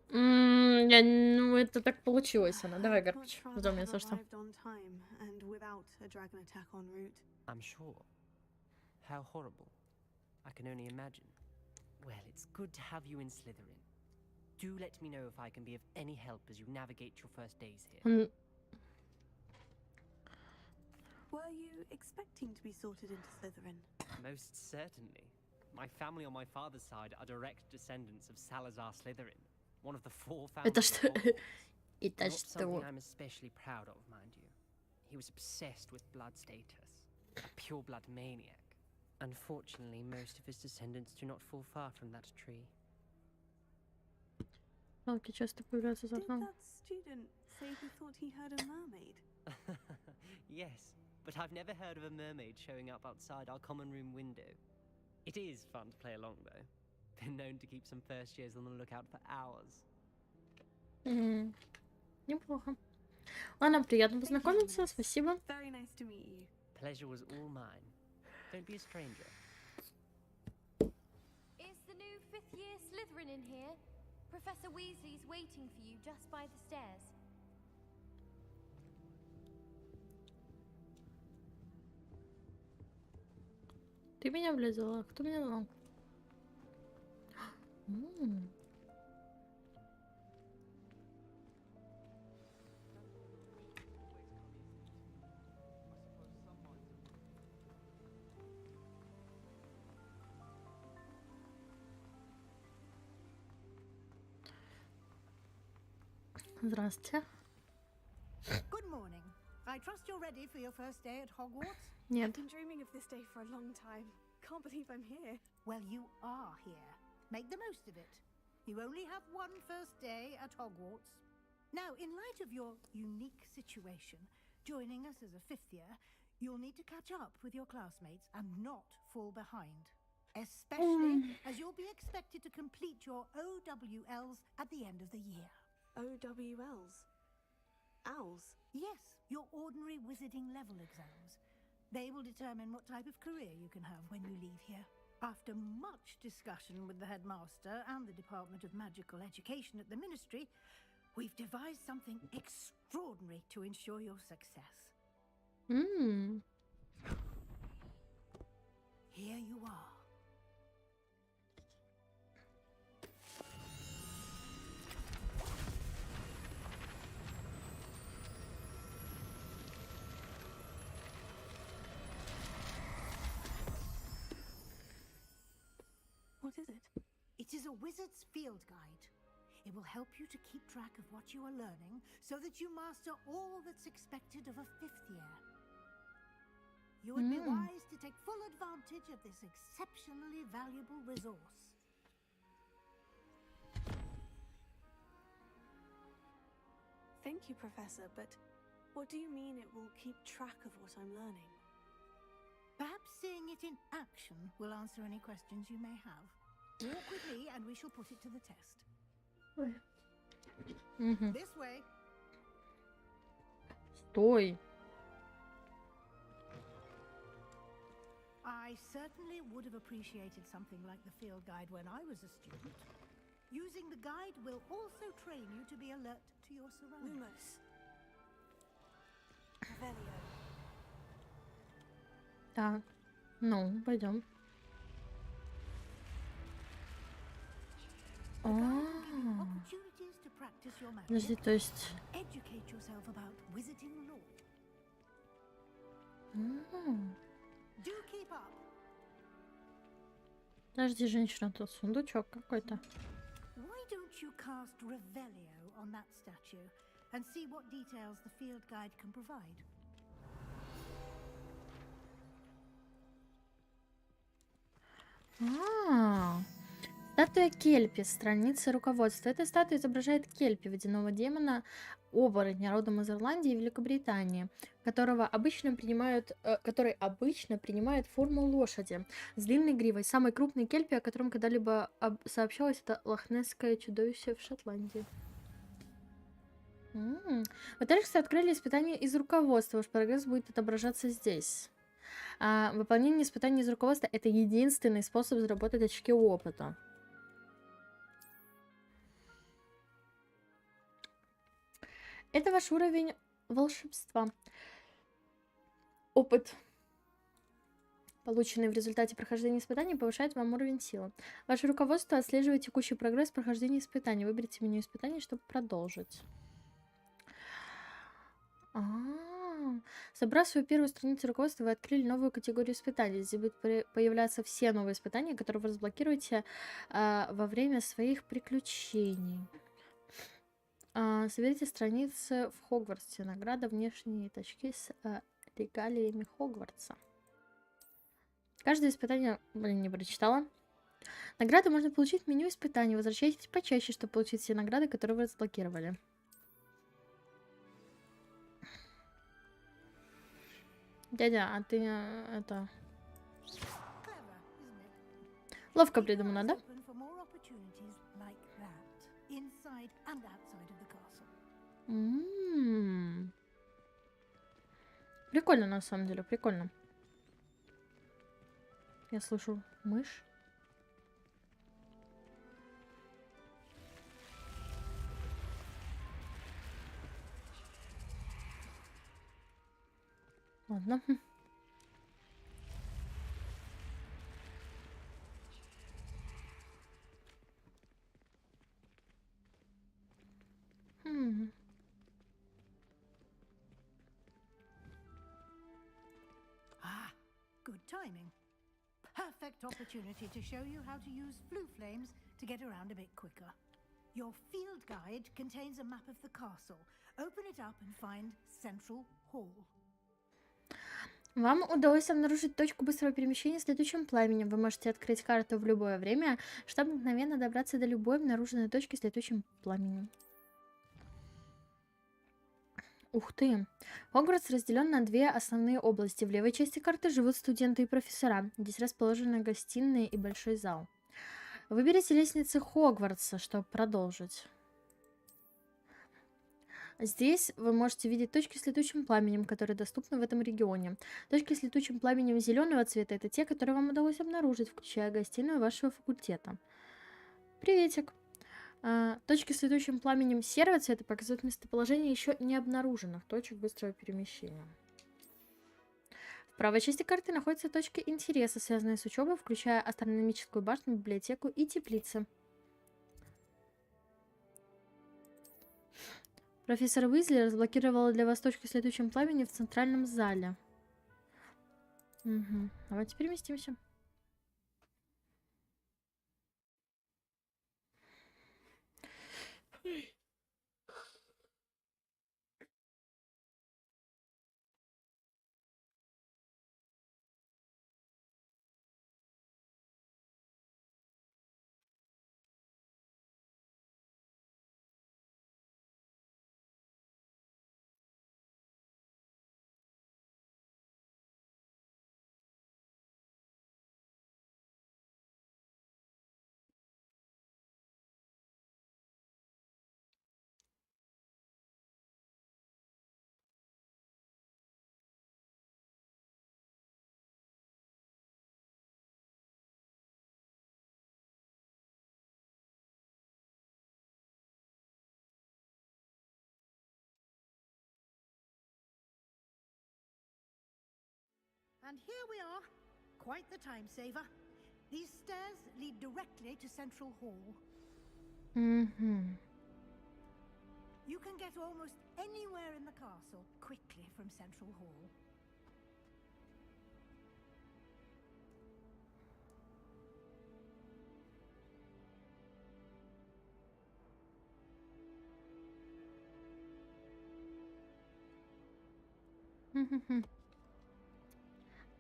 Ну, это так получилось, она. Давай, Гарпич, Much ждем, rather если have что. arrived on time and without a dragon attack en route. I'm sure. How horrible. I can only imagine. Well, it's good to have you in Slytherin. Do let me know if I can be of any help as you navigate your first days here. Were you expecting to be sorted into Slytherin? Most certainly. My family on my father's side are direct descendants of Salazar Slytherin, one of the 4 Это founders of что? Hogwarts. Это Not что? something I'm especially proud of, mind you. He was obsessed with blood status, a pure-blood maniac. Unfortunately, most of his descendants do not fall far from that tree. Палки часто появляются за Did окном. that student say he thought he heard a mermaid? Yes, but I've never heard of a mermaid showing up outside our common room window. It is fun to play along, though. Been known to keep some first years on the lookout for hours. Неплохо. Ладно, приятно познакомиться, спасибо. Very nice to meet you. Pleasure was all mine. Don't be a stranger. Is the new 5th year Slytherin in here? Professor Weasley's waiting for you just by the stairs. Ты меня влезала? Кто меня звал? Здравствуйте. Good morning. I trust you're ready for your first day at Hogwarts? Нет. I've been dreaming of this day for a long time. Can't believe I'm here. Well, you are here. Make the most of it. You only have one first day at Hogwarts. Now, in light of your unique situation, joining us as a 5th year, you'll need to catch up with your classmates and not fall behind. Especially as you'll be expected to complete your OWLs at the end of the year. OWLs? Owls? Yes, your ordinary wizarding level exams. They will determine what type of career you can have when you leave here. After much discussion with the headmaster and the Department of Magical Education at the Ministry, we've devised something extraordinary to ensure your success. Here you are. What is it? It is a wizard's field guide. It will help you to keep track of what you are learning so that you master all that's expected of a 5th year. You would be wise to take full advantage of this exceptionally valuable resource. Thank you, Professor, but what do you mean it will keep track of what I'm learning? Perhaps seeing it in action will answer any questions you may have. Walk with me and we shall put it to the test. This way. Стой. I certainly would have appreciated something like the field guide when I was a student. Using the guide will also train you to be alert to your surroundings. Lumos. Revelio. Так, ну, пойдем. Opportunities to practice your magic. Подожди, то есть... Educate yourself about wizarding lore. Do keep up. Подожди, женщина, тут сундучок какой-то. Why don't you cast Revelio on that statue and see what details the field guide can provide? Статуя Кельпи, страница руководства. Эта статуя изображает Кельпи, водяного демона, оборотня, родом из Ирландии и Великобритании, который обычно принимает форму лошади с длинной гривой. Самый крупный Кельпи, о котором когда-либо сообщалось, это лохнесское чудовище в Шотландии. Вы также открыли испытание из руководства. Ваш прогресс будет отображаться здесь. Выполнение испытаний из руководства — это единственный способ заработать очки опыта. Это ваш уровень волшебства. Опыт, полученный в результате прохождения испытаний, повышает вам уровень силы. Ваше руководство отслеживает текущий прогресс прохождения испытаний. Выберите меню испытаний, чтобы продолжить. Собрав свою первую страницу руководства, вы открыли новую категорию испытаний. Здесь будут появляться все новые испытания, которые вы разблокируете во время своих приключений. Соберите страницы в Хогвартсе. Награда, внешние точки с регалиями Хогвартса. Каждое испытание, не прочитала. Награды можно получить в меню испытаний. Возвращайтесь почаще, чтобы получить все награды, которые вы разблокировали. Дядя, а ты это... Ловко придумано, да? Прикольно, на самом деле, прикольно. Я слышу мышь. Ладно. Good timing. Perfect opportunity to show you how to use flue flames to get around a bit quicker. Your field guide contains a map of the castle. Open it up and find Central Hall. Вам удалось обнаружить точку быстрого перемещения с летучим пламенем. Вы можете открыть карту в любое время, чтобы мгновенно добраться до любой обнаруженной точки с летучим пламенем. Ух ты! Хогвартс разделен на две основные области. В левой части карты живут студенты и профессора. Здесь расположены гостиные и большой зал. Выберите лестницы Хогвартса, чтобы продолжить. Здесь вы можете видеть точки с летучим пламенем, которые доступны в этом регионе. Точки с летучим пламенем зеленого цвета — это те, которые вам удалось обнаружить, включая гостиную вашего факультета. Приветик. Точки с летучим пламенем серого цвета показывают местоположение еще не обнаруженных точек быстрого перемещения. В правой части карты находятся точки интереса, связанные с учебой, включая астрономическую башню, библиотеку и теплицы. Профессор Уизли разблокировала для вас точку с летучим пламенем в центральном зале. Угу. Давайте переместимся. And here we are. Quite the time saver. These stairs lead directly to Central Hall. You can get almost anywhere in the castle quickly from Central Hall.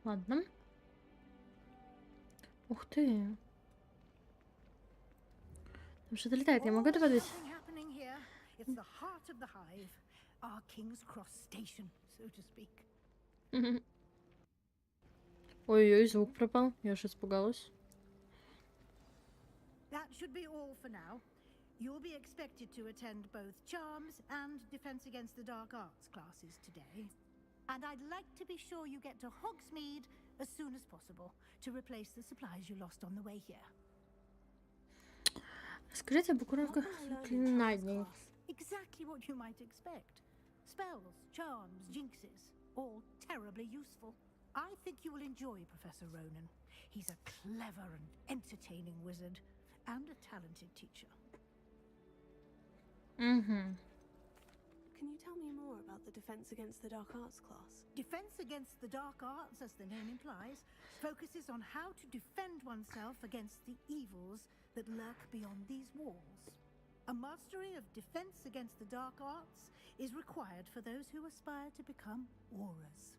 Ладно. Ух ты. Что-то летает, я могу это подать? Nothing happening here. It's the heart of the hive, our King's Cross station, so to speak. Ой-ой, звук пропал, я аж испугалась. That should be all for now. You'll be expected to attend both Charms and Defense Against the Dark Arts classes today. And I'd like to be sure you get to Hogsmeade as soon as possible to replace the supplies you lost on the way here. Скажите об укровках заклинаний. Exactly what you might expect. Spells, charms, jinxes, all terribly useful. I think you will enjoy Professor Ronan. He's a clever and entertaining wizard and a talented teacher. Can you tell me more about the Defense Against the Dark Arts class? Defense Against the Dark Arts, as the name implies, focuses on how to defend oneself against the evils that lurk beyond these walls. A mastery of Defense Against the Dark Arts is required for those who aspire to become auras.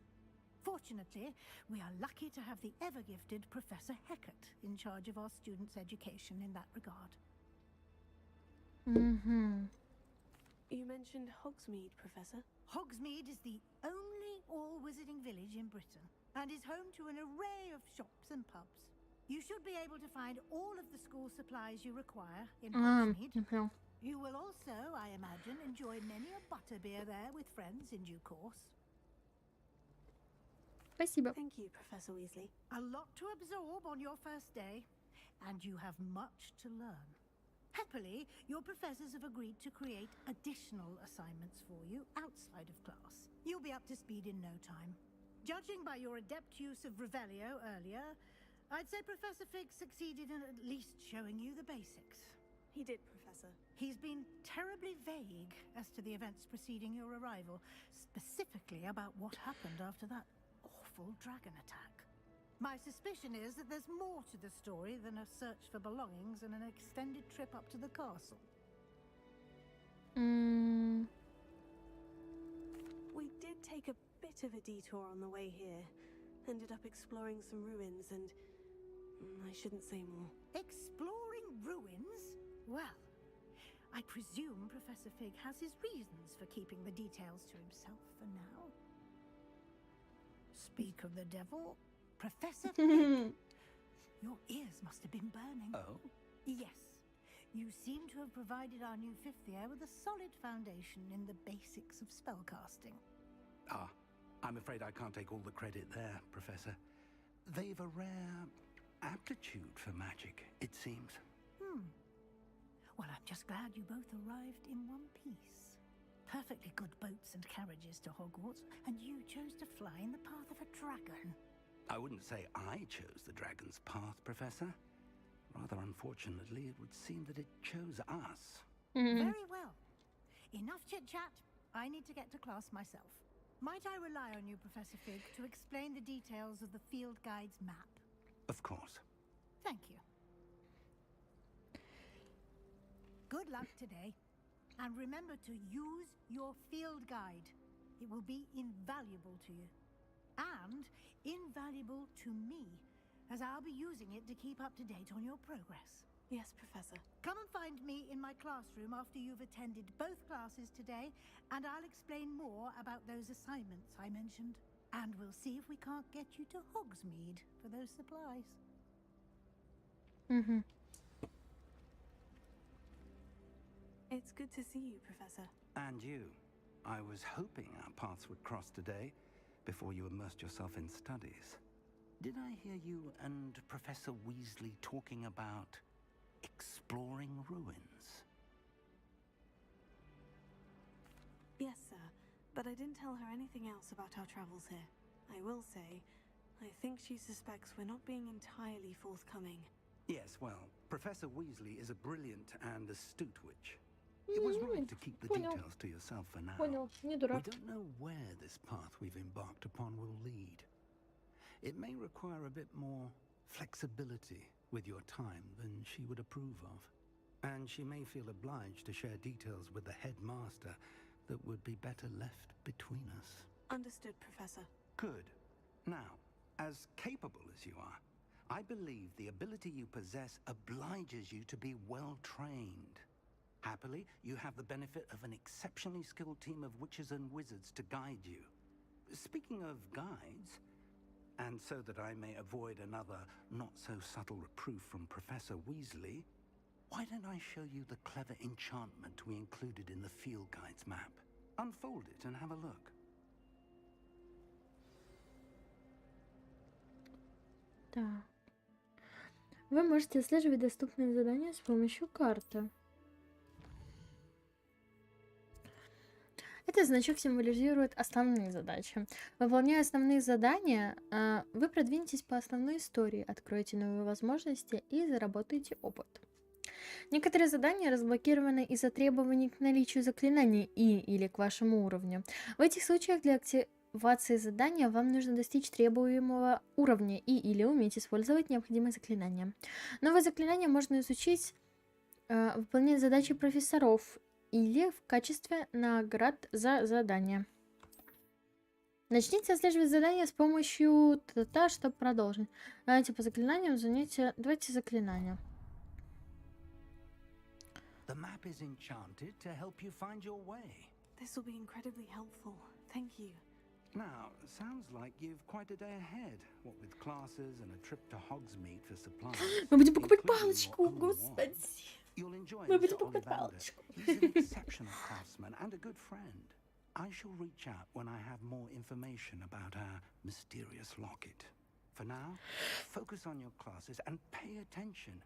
Fortunately, we are lucky to have the ever-gifted Professor Hecat in charge of our students' education in that regard. You mentioned Hogsmeade, Professor. Hogsmeade is the only all-wizarding village in Britain and is home to an array of shops and pubs. You should be able to find all of the school supplies you require in Hogsmeade. You will also, I imagine, enjoy many a butterbeer there with friends in due course. Спасибо. Thank you, Professor Weasley. A lot to absorb on your first day, and you have much to learn. Happily, your professors have agreed to create additional assignments for you outside of class. You'll be up to speed in no time. Judging by your adept use of Revelio earlier, I'd say Professor Fig succeeded in at least showing you the basics. He did, Professor. He's been terribly vague as to the events preceding your arrival, specifically about what happened after that awful dragon attack. My suspicion is that there's more to the story than a search for belongings and an extended trip up to the castle. We did take a bit of a detour on the way here. Ended up exploring some ruins and... I shouldn't say more. Exploring ruins? Well, I presume Professor Fig has his reasons for keeping the details to himself for now. Speak of the devil, Professor Fig. Your ears must have been burning. Oh? Yes. You seem to have provided our new fifth year with a solid foundation in the basics of spellcasting. Ah, I'm afraid I can't take all the credit there, Professor. They've a rare aptitude for magic, it seems. Well, I'm just glad you both arrived in one piece. Perfectly good boats and carriages to Hogwarts, and you chose to fly in the path of a dragon. I wouldn't say I chose the dragon's path, Professor. Rather unfortunately, it would seem that it chose us. Very well. Enough chit-chat. I need to get to class myself. Might I rely on you, Professor Fig, to explain the details of the field guide's map? Of course. Thank you. Good luck today. And remember to use your field guide. It will be invaluable to you. And invaluable to me, as I'll be using it to keep up to date on your progress. Yes, Professor. Come and find me in my classroom after you've attended both classes today, and I'll explain more about those assignments I mentioned. And we'll see if we can't get you to Hogsmeade for those supplies. It's good to see you, Professor. And you. I was hoping our paths would cross today, before you immersed yourself in studies. Did I hear you and Professor Weasley talking about exploring ruins? Yes, sir. But I didn't tell her anything else about our travels here. I will say, I think she suspects we're not being entirely forthcoming. Yes, well, Professor Weasley is a brilliant and astute witch. It was right to keep the details to yourself for now. We don't know where this path we've embarked upon will lead. It may require a bit more flexibility with your time than she would approve of. And she may feel obliged to share details with the headmaster that would be better left between us. Understood, Professor. Good. Now, as capable as you are, I believe the ability you possess obliges you to be well trained. Happily, you have the benefit of an exceptionally skilled team of witches and wizards to guide you. Speaking of guides, and so that I may avoid another not-so-subtle reproof from Professor Weasley, why don't I show you the clever enchantment we included in the field guide's map? Unfold it and have a look. Так. Вы можете отслеживать доступные задания с помощью карты. Этот значок символизирует основные задачи. Выполняя основные задания, вы продвинетесь по основной истории, откроете новые возможности и заработаете опыт. Некоторые задания разблокированы из-за требований к наличию заклинаний или к вашему уровню. В этих случаях для активации задания вам нужно достичь требуемого уровня или уметь использовать необходимые заклинания. Новые заклинания можно изучить, выполнять задачи профессоров или в качестве наград за задание. Начните отслеживать задания с помощью чтобы продолжить. Давайте по заклинаниям занятия. Давайте заклинания. The map is enchanted to help you find your way. This will be incredibly helpful. Thank you. Now, sounds like you've quite a day ahead. What with classes and a trip to Hogsmeade for supplies. Мы будем покупать палочку, господи. You'll enjoy Мы Mr. будем покупать Ollivander. палочку. He's an exceptional craftsman and a good friend. I shall reach out when I have more information about our mysterious locket. For now, focus on your classes and pay attention.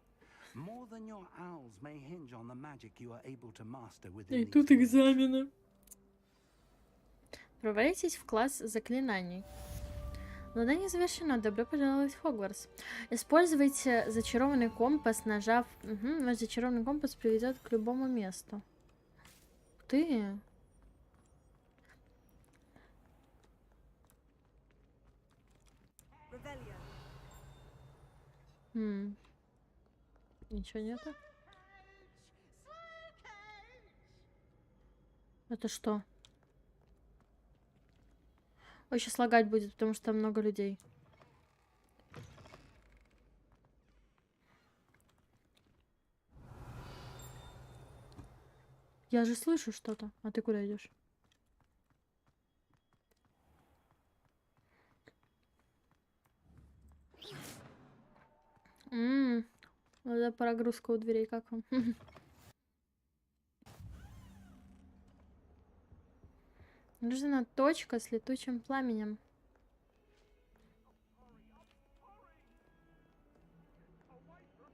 More than your owls may hinge on the magic you are able to master within И these тут walls. экзамены. Провалитесь в класс заклинаний. Задание завершено. Добро пожаловать в Хогвартс. Используйте зачарованный компас, нажав... Ваш зачарованный компас приведет к любому месту. Ух ты! Ничего нету? Это что? Ой, сейчас лагать будет, потому что там много людей. Я же слышу что-то. А ты куда идешь? Надо прогрузка у дверей, как вам? Нужна точка с летучим пламенем.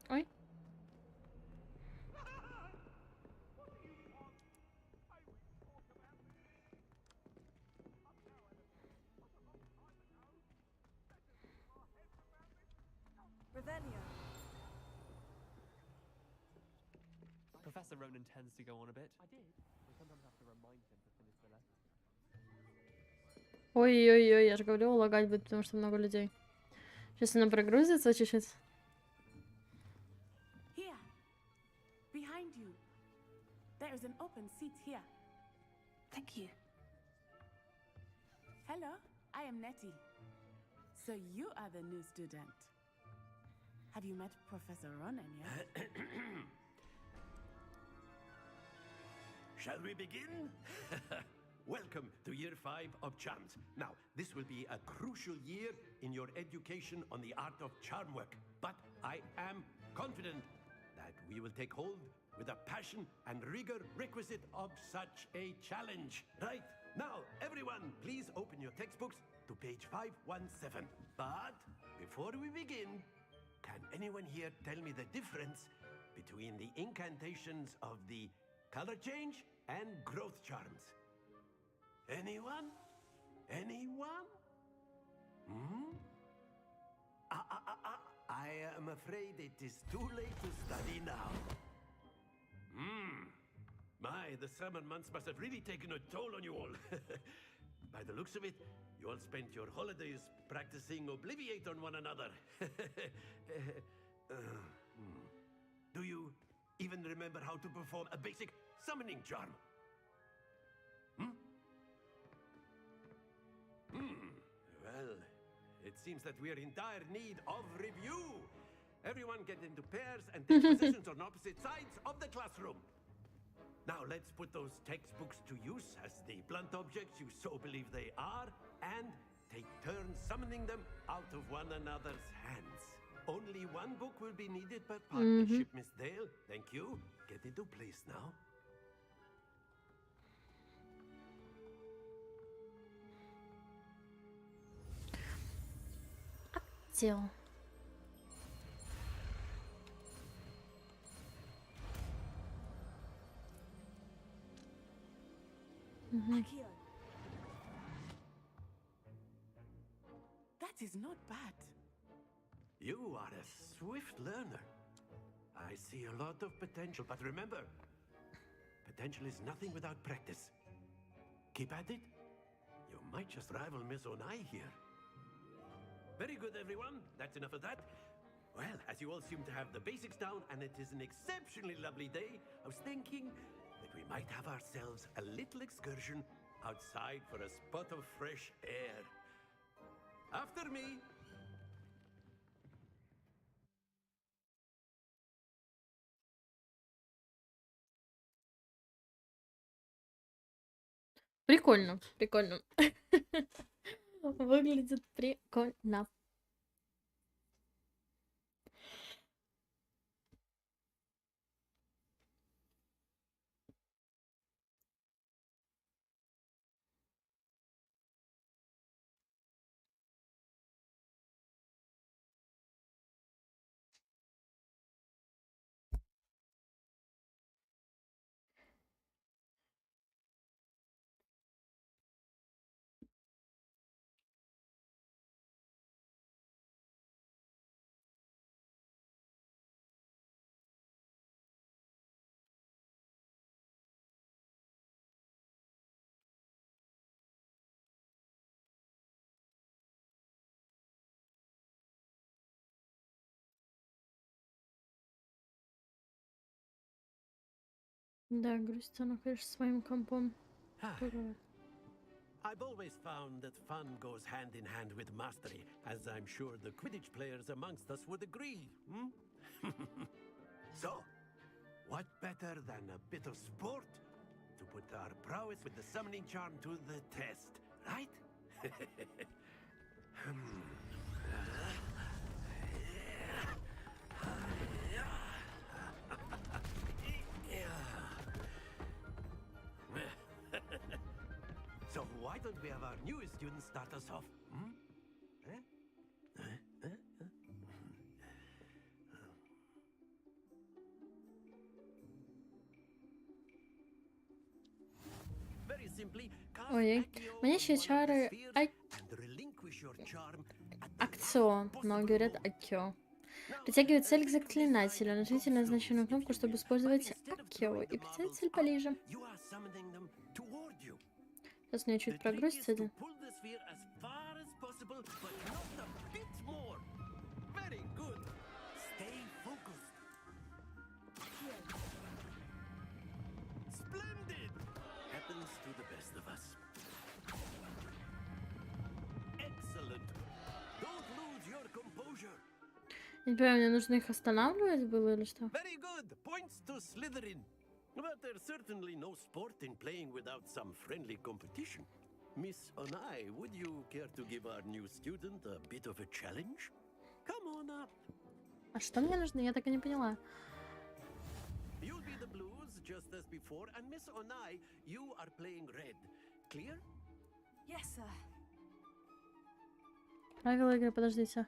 Ой. Professor Ronan tends to go on a bit. I did. We sometimes have to remind him to finish the lesson. Ой-ой-ой, я же говорю, лагать будет, потому что много людей. Сейчас она прогрузится чуть-чуть. Here, behind you. There is an open seat here. Thank you. Hello, I am Nettie. So you are the new student. Have you met Professor Ronan yet? Shall we begin? Welcome to year 5 of charms. Now, this will be a crucial year in your education on the art of charm work, but I am confident that we will take hold with the passion and rigor requisite of such a challenge. Right, now, everyone, please open your textbooks to page 517. But before we begin, can anyone here tell me the difference between the incantations of the color change and growth charms? Anyone? Anyone? I am afraid it is too late to study now. My, the summer months must have really taken a toll on you all. By the looks of it, you all spent your holidays practicing Obliviate on one another. Do you even remember how to perform a basic summoning charm? Well, it seems that we are in dire need of review. Everyone get into pairs and take positions on opposite sides of the classroom. Now let's put those textbooks to use as the blunt objects you so believe they are, and take turns summoning them out of one another's hands. Only one book will be needed per partnership, Miss Dale. Thank you. Get into place now. Дело. Akio. That is not bad. You are a swift learner. I see a lot of potential, but remember, potential is nothing without practice. Keep at it. You might just rival Miss Onai here. Very good, everyone. That's enough of that. Well, as you all seem to have the basics down, and it is an exceptionally lovely day, I was thinking that we might have ourselves a little excursion outside for a spot of fresh air. After me. Прикольно, прикольно. Выглядит прикольно. Да, грустит она, конечно, своим компом. I've always found that fun goes hand in hand with mastery, as I'm sure the Quidditch players amongst us would agree. So, what better than a bit of sport to put our prowess with the summoning charm to the test, right? So why don't we have our newest student start us off? Very simply, cast Ой, Accio мне on ще one of the чари spheres and relinquish your charm at the акцио, но говорят акио. Притягивает цель к заклинателю. Нажмите на назначенную кнопку, чтобы использовать акио, и притянуть цель поближе. You are summoning them toward you. Сейчас у меня чуть The trick прогрузится. is to pull the sphere as far as possible, but not a bit more. Very good. Stay focused. Splendid. Happens to the best of us. Excellent. Don't lose your composure. Я не понимаю, мне нужно их останавливать было или что? Very good. Points to Slytherin. But there's certainly no sport in playing without some friendly competition. Miss Onai, would you care to give our new student a bit of a challenge? Come on up. А что мне нужно? Я так и не поняла. You'll be the blues just as before, and Miss Onai, you are playing red. Clear? Yes, sir. Правила игры, подождите.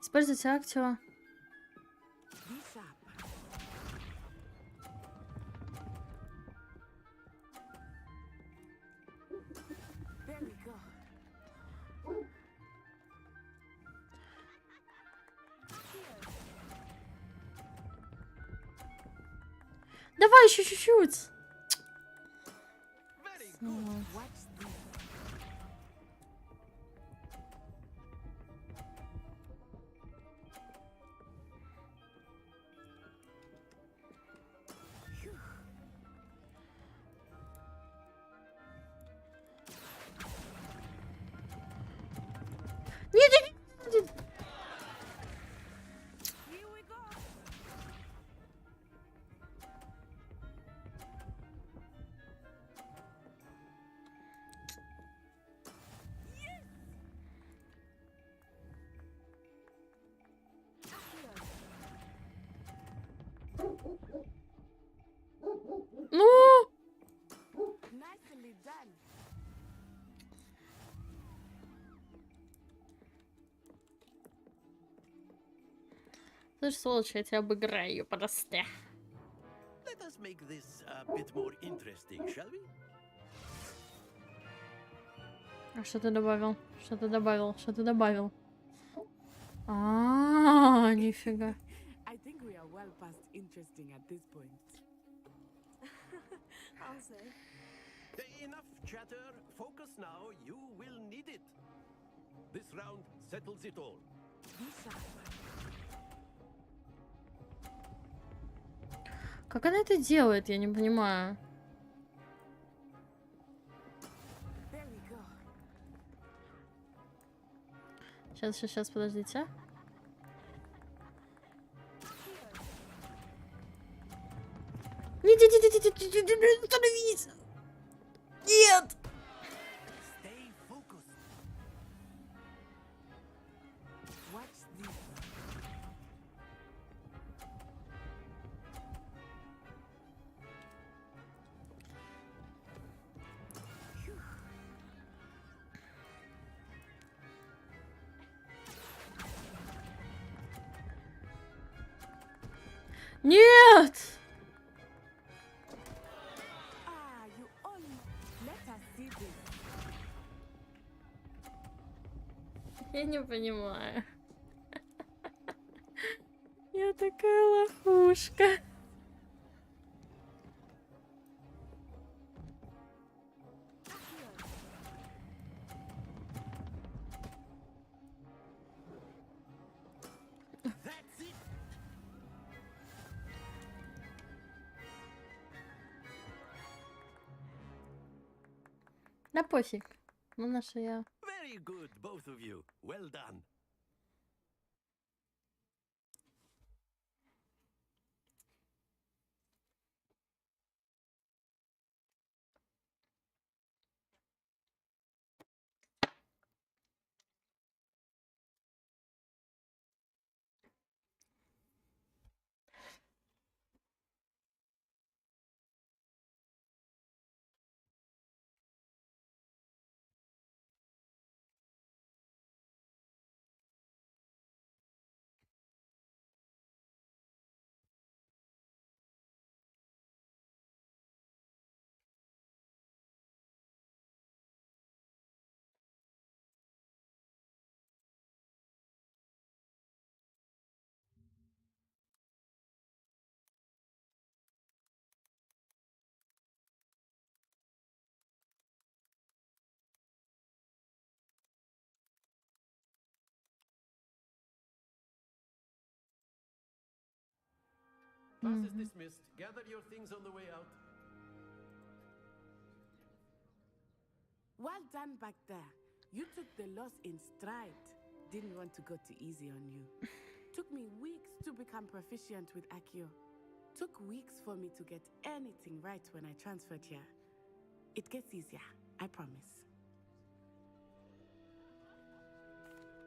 Используйте актио. Be sharp. There we go. Давай еще чуть-чуть. Very good. Watch this. Нет, нет, нет. Here we go. Ну! Nicely done. Слышь, сволочь, я тебя обыграю просто. Let us make this a bit more interesting, shall we? А что ты добавил? Что ты добавил? Что ты добавил? Нифига. I think we are well past interesting at this point. I'll say. Enough chatter. Focus now. You will need it. This round settles it all. Как она это делает, я не понимаю. There we go. Сейчас, подождите. Нет, остановись! Нет! Stay focused. Watch this. Нет! You all let us see this. Я не понимаю. Я такая лохушка. That's it. Да пофиг. Ну, наша я. Very good, both of you. Well done. Class is dismissed. Gather your things on the way out. Well done back there. You took the loss in stride. Didn't want to go too easy on you. Took me weeks to become proficient with Accio. Took weeks for me to get anything right when I transferred here. It gets easier, I promise.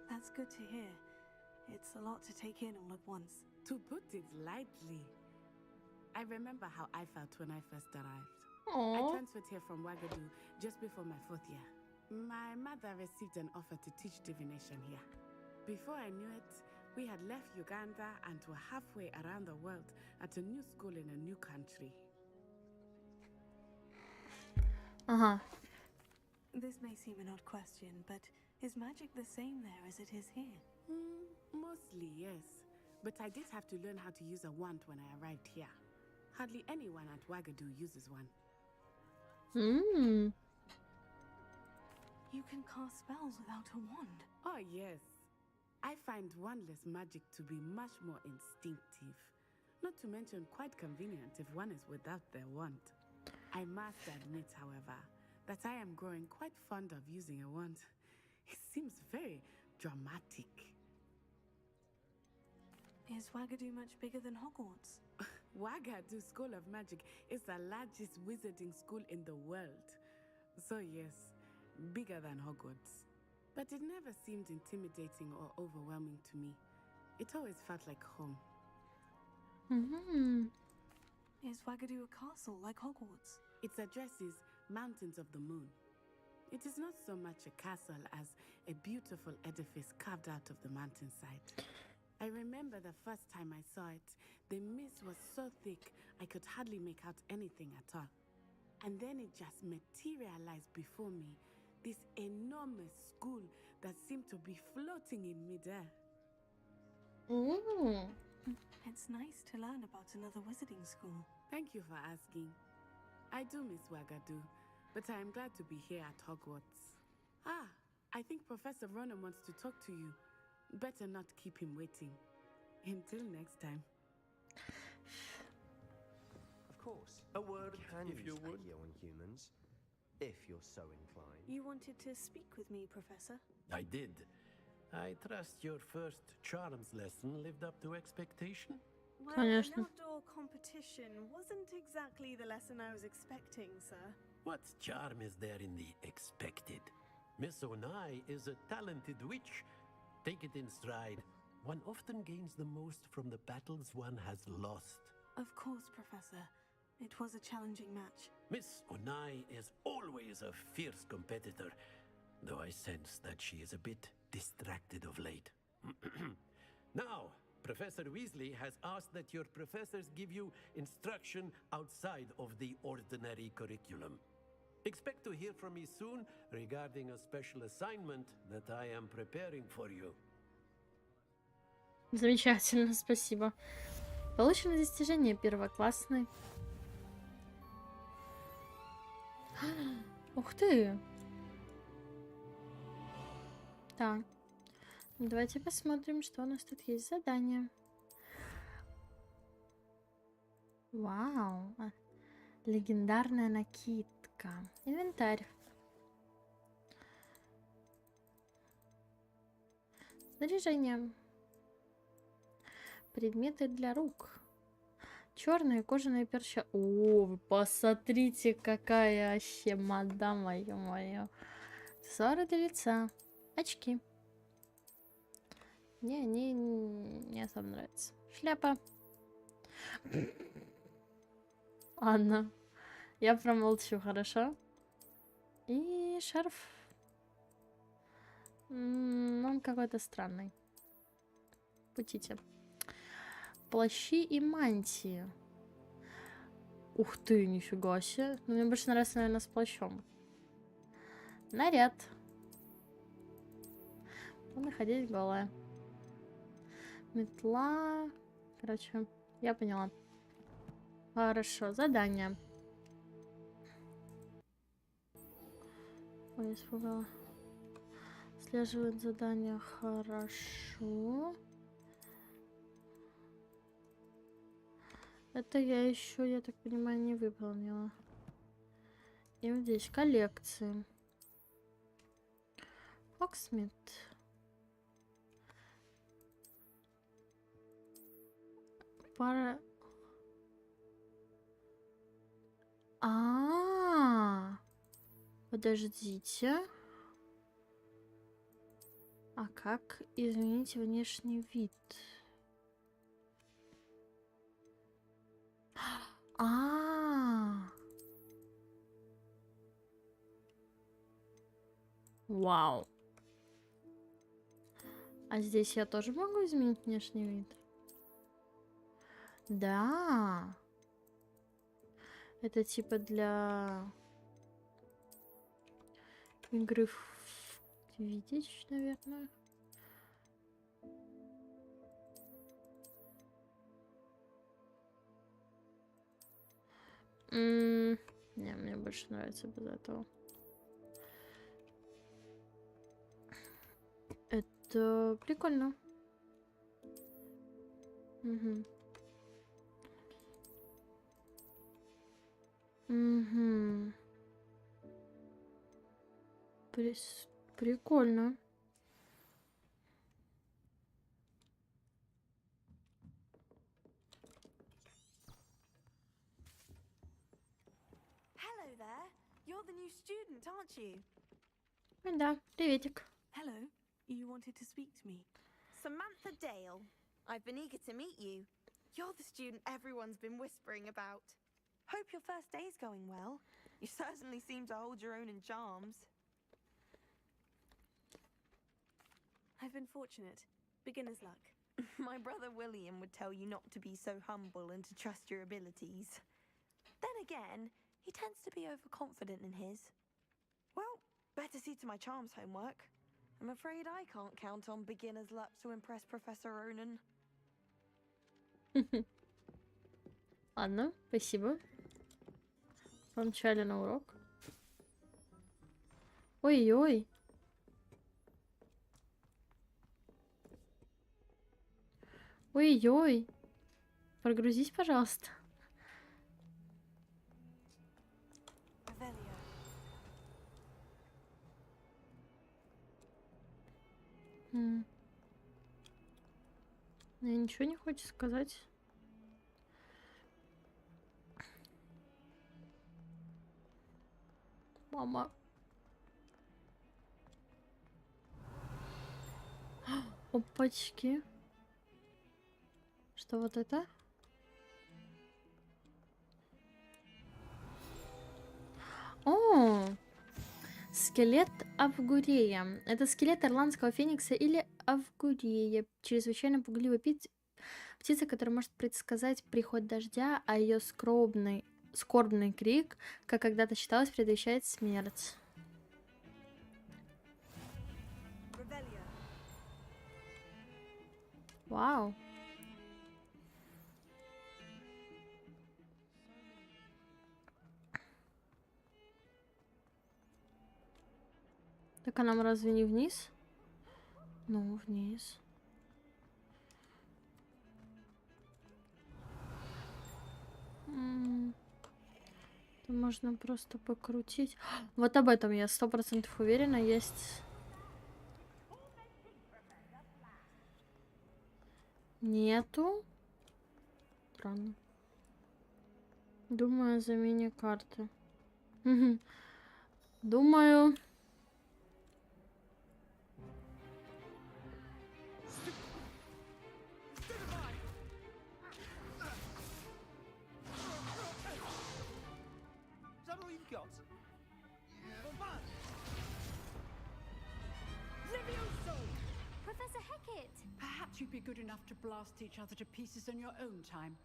That's good to hear. It's a lot to take in all at once. To put it lightly, I remember how I felt when I first arrived. Aww. I transferred here from Ouagadougou just before my 4th year. My mother received an offer to teach divination here. Before I knew it, we had left Uganda and were halfway around the world at a new school in a new country. This may seem an odd question, but is magic the same there as it is here? Mostly, yes. But I did have to learn how to use a wand when I arrived here. Hardly anyone at Ouagadougou uses one. You can cast spells without a wand. Oh, yes. I find wandless magic to be much more instinctive. Not to mention quite convenient if one is without their wand. I must admit, however, that I am growing quite fond of using a wand. It seems very dramatic. Is Ouagadougou much bigger than Hogwarts? Ouagadougou School of Magic is the largest wizarding school in the world. So yes, bigger than Hogwarts. But it never seemed intimidating or overwhelming to me. It always felt like home. Is Wagadu a castle like Hogwarts? Its address is Mountains of the Moon. It is not so much a castle as a beautiful edifice carved out of the mountainside. I remember the first time I saw it, the mist was so thick I could hardly make out anything at all. And then it just materialized before me, this enormous school that seemed to be floating in midair. It's nice to learn about another wizarding school. Thank you for asking. I do miss Wagadu, but I am glad to be here at Hogwarts. Ah, I think Professor Ronan wants to talk to you. Better not keep him waiting. Until next time. Of course. A word if you would. On humans, if you're so inclined. You wanted to speak with me, Professor? I did. I trust your first charms lesson lived up to expectation? Well, an outdoor competition wasn't exactly the lesson I was expecting, sir. What charm is there in the expected? Miss Onai is a talented witch. Take it in stride. One often gains the most from the battles one has lost. Of course, Professor. It was a challenging match. Miss Onai is always a fierce competitor, though I sense that she is a bit distracted of late. Now, Professor Weasley has asked that your professors give you instruction outside of the ordinary curriculum. Expect to hear from me soon regarding a special assignment that I am preparing for you. Замечательно, спасибо. Получено достижение первоклассный. Ух ты! Так. Давайте посмотрим, что у нас тут есть задание. Вау! Легендарная накидка. Инвентарь. Снаряжение. Предметы для рук. Черные кожаные перчатки. О, вы посмотрите, какая вообще мадам, ё-моё. Аксессуары для лица. Очки. Мне они не особо нравятся. Шляпа. Ладно. Я промолчу, хорошо? И шарф. Он какой-то странный. Путите. Плащи и мантии. Ух ты, нифига себе. Но мне больше нравится, наверное, с плащом. Наряд. Буду ходить голая. Метла. Короче, я поняла. Хорошо, задание. Ой, испугала. Слеживает задание. Хорошо. Это я еще, я так понимаю, не выполнила. И вот здесь коллекции. Фоксмит. Пара... Подождите. А как изменить внешний вид? Вау. А здесь я тоже могу изменить внешний вид? Да. Это типа для игры в видеть, наверное. Не, мне больше нравится без этого. Это прикольно. Угу. Угу. Прикольно. Hello there. You're the new student, aren't you? Да, приветик. Hello. You wanted to speak to me. Samantha Dale. I've been eager to meet you. You're the student everyone's been whispering about. Hope your first day's going well. You certainly seem to hold your own in charms. I've been fortunate. Beginner's luck. My brother William would tell you not to be so humble and to trust your abilities. Then again, he tends to be overconfident in his. Well, better see to my charms homework. I'm afraid I can't count on beginner's luck to impress Professor Ronan. Ладно, спасибо. Помчали на урок. Ой-ой. Ой-ой. Прогрузись, пожалуйста. Я ничего не хочешь сказать? Мама. Опачки. Что вот это? О! Скелет Авгурея. Это скелет ирландского феникса или Авгурея. Чрезвычайно пугливая птица, которая может предсказать приход дождя, а ее скорбный крик, как когда-то считалось, предвещает смерть. Вау. Так, а нам разве не вниз? Ну, вниз. Это можно просто покрутить. Вот об этом я 100% уверена. Есть... Нету. Странно. Думаю о замене карты. Думаю... Professor Hecat! Perhaps you'd be good enough to blast each other to pieces on your own time.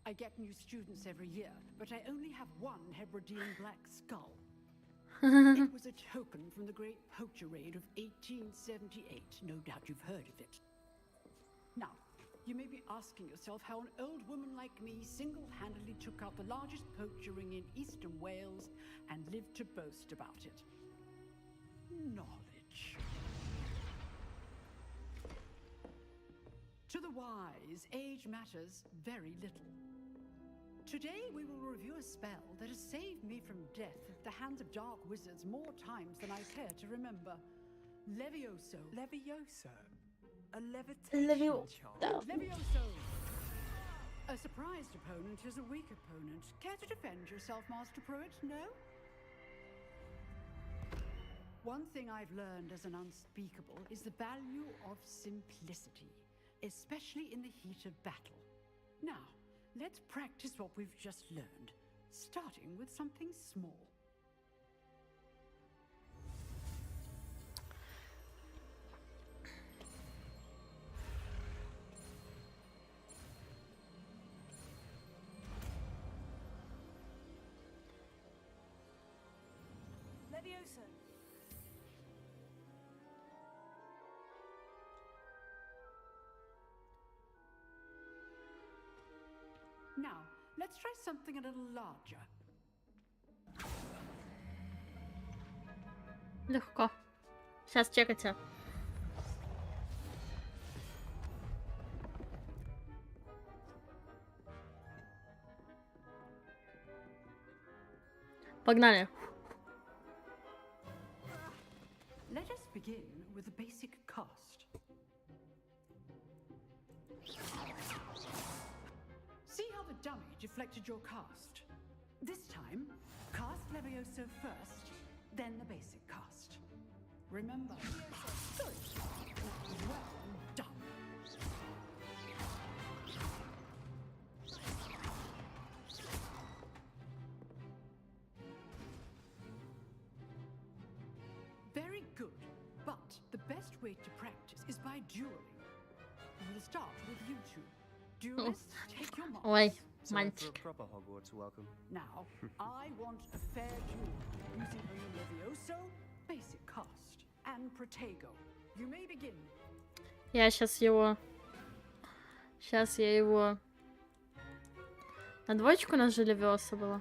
I get new students every year, but I only have one Hebridean black skull. It was a token from the Great Poacher Raid of 1878. No doubt you've heard of it. Now, you may be asking yourself how an old woman like me single-handedly took out the largest poacher ring in eastern Wales and lived to boast about it. Knowledge. To the wise, age matters very little. Today we will review a spell that has saved me from death at the hands of dark wizards more times than I care to remember. Levioso. Levioso? A levitation charm? Levioso! A surprised opponent is a weak opponent. Care to defend yourself, Master Pruitt? No? One thing I've learned as an unspeakable is the value of simplicity, especially in the heat of battle. Now, let's practice what we've just learned, starting with something small. Levioso. Now, let's try something a little larger. Легко. Сейчас чекайте. Погнали. Let us begin with a basic cast. See how the dummy deflected your cast? This time, cast Levioso first, then the basic cast. Remember? Good. Well done. good. But the best way to practice is by dueling. We'll start with you two. Duelists, take your marks. Ой, Time for a мальчик. proper Hogwarts welcome. Now, I want a fair duel using only Levioso, basic cast, and Protego. You may begin. Я сейчас его... Сейчас я его... На двоечку у нас же Левиоса было.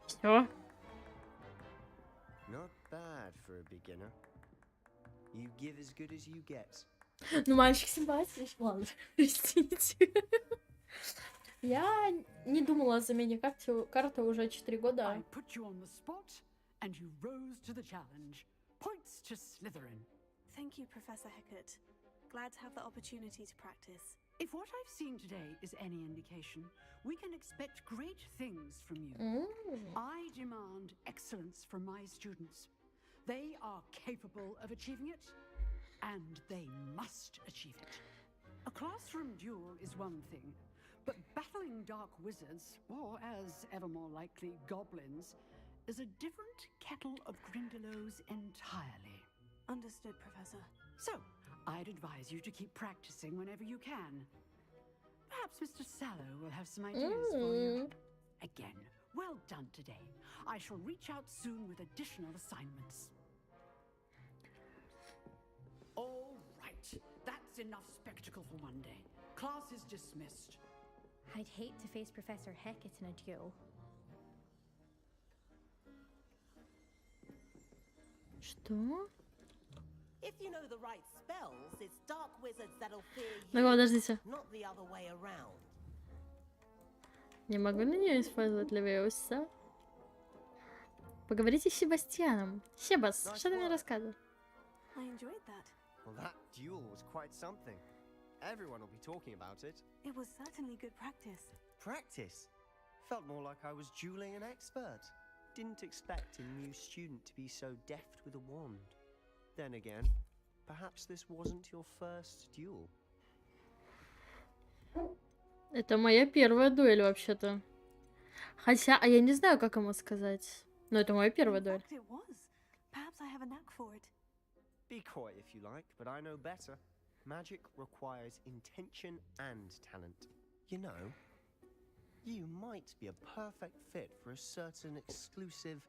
Все. Not bad for a beginner. You give as good as you get. Ну, мальчик симпатичный. Ладно, простите. Я не думала о замене карты уже 4 года. I put you on the spot, and you rose to the challenge. Points to Slytherin. Thank you, Professor Hecat. Glad to have the opportunity to practice. If what I've seen today is any indication, we can expect great things from you. I demand excellence from my students. They are capable of achieving it, and they must achieve it. A classroom duel is one thing, but battling dark wizards, or as ever more likely, goblins, is a different kettle of Grindylows entirely. Understood, Professor. So, I'd advise you to keep practicing whenever you can. Perhaps Mr. Sallow will have some ideas for you. Again, well done today. I shall reach out soon with additional assignments. All right, that's enough spectacle for one day. Class is dismissed. I'd hate to face Professor Hecat in a duel. Что? If you know the right spells, it's dark wizards that'll fear Ну, you, подождите. not the other way around. Не могу на нее использовать Левиоса. Поговорите с Себастьяном. Себас, что ты мне рассказывал? I enjoyed that. Well, that duel was quite something. Everyone will be talking about it. It was certainly good practice. Practice? Felt more like I was dueling an expert. Didn't expect a new student to be so deft with a wand. Then again, perhaps this wasn't your first duel. Это моя первая дуэль, вообще-то. Хотя, а я не знаю, как ему сказать. Но это моя первая дуэль. It was. Perhaps I have a knack for it. Be coy if you like, but I know better. Magic requires intention and talent. You know, you might be a perfect fit for a certain exclusive,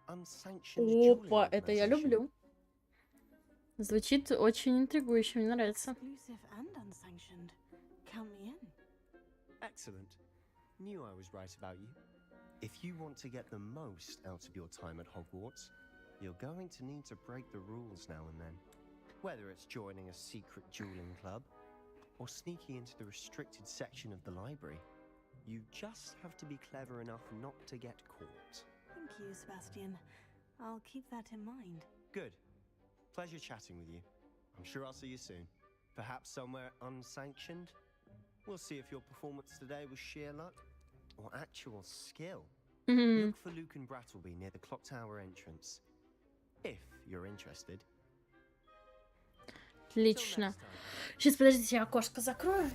unsanctioned dueling Опа, это я люблю. Звучит очень интригующе, мне нравится. Exclusive and unsanctioned. Count me in. Excellent. Knew I was right about you. If you want to get the most out of your time at Hogwarts, you're going to need to break the rules now and then. Whether it's joining a secret dueling club or sneaking into the restricted section of the library, you just have to be clever enough not to get caught. Thank you, Sebastian. I'll keep that in mind. Good. Pleasure chatting with you. I'm sure I'll see you soon. Perhaps somewhere unsanctioned? We'll see if your performance today was sheer luck or actual skill. Look for Luke and Brattleby near the clock tower entrance. If you're interested. Отлично. Сейчас, подождите, я окошко закрою.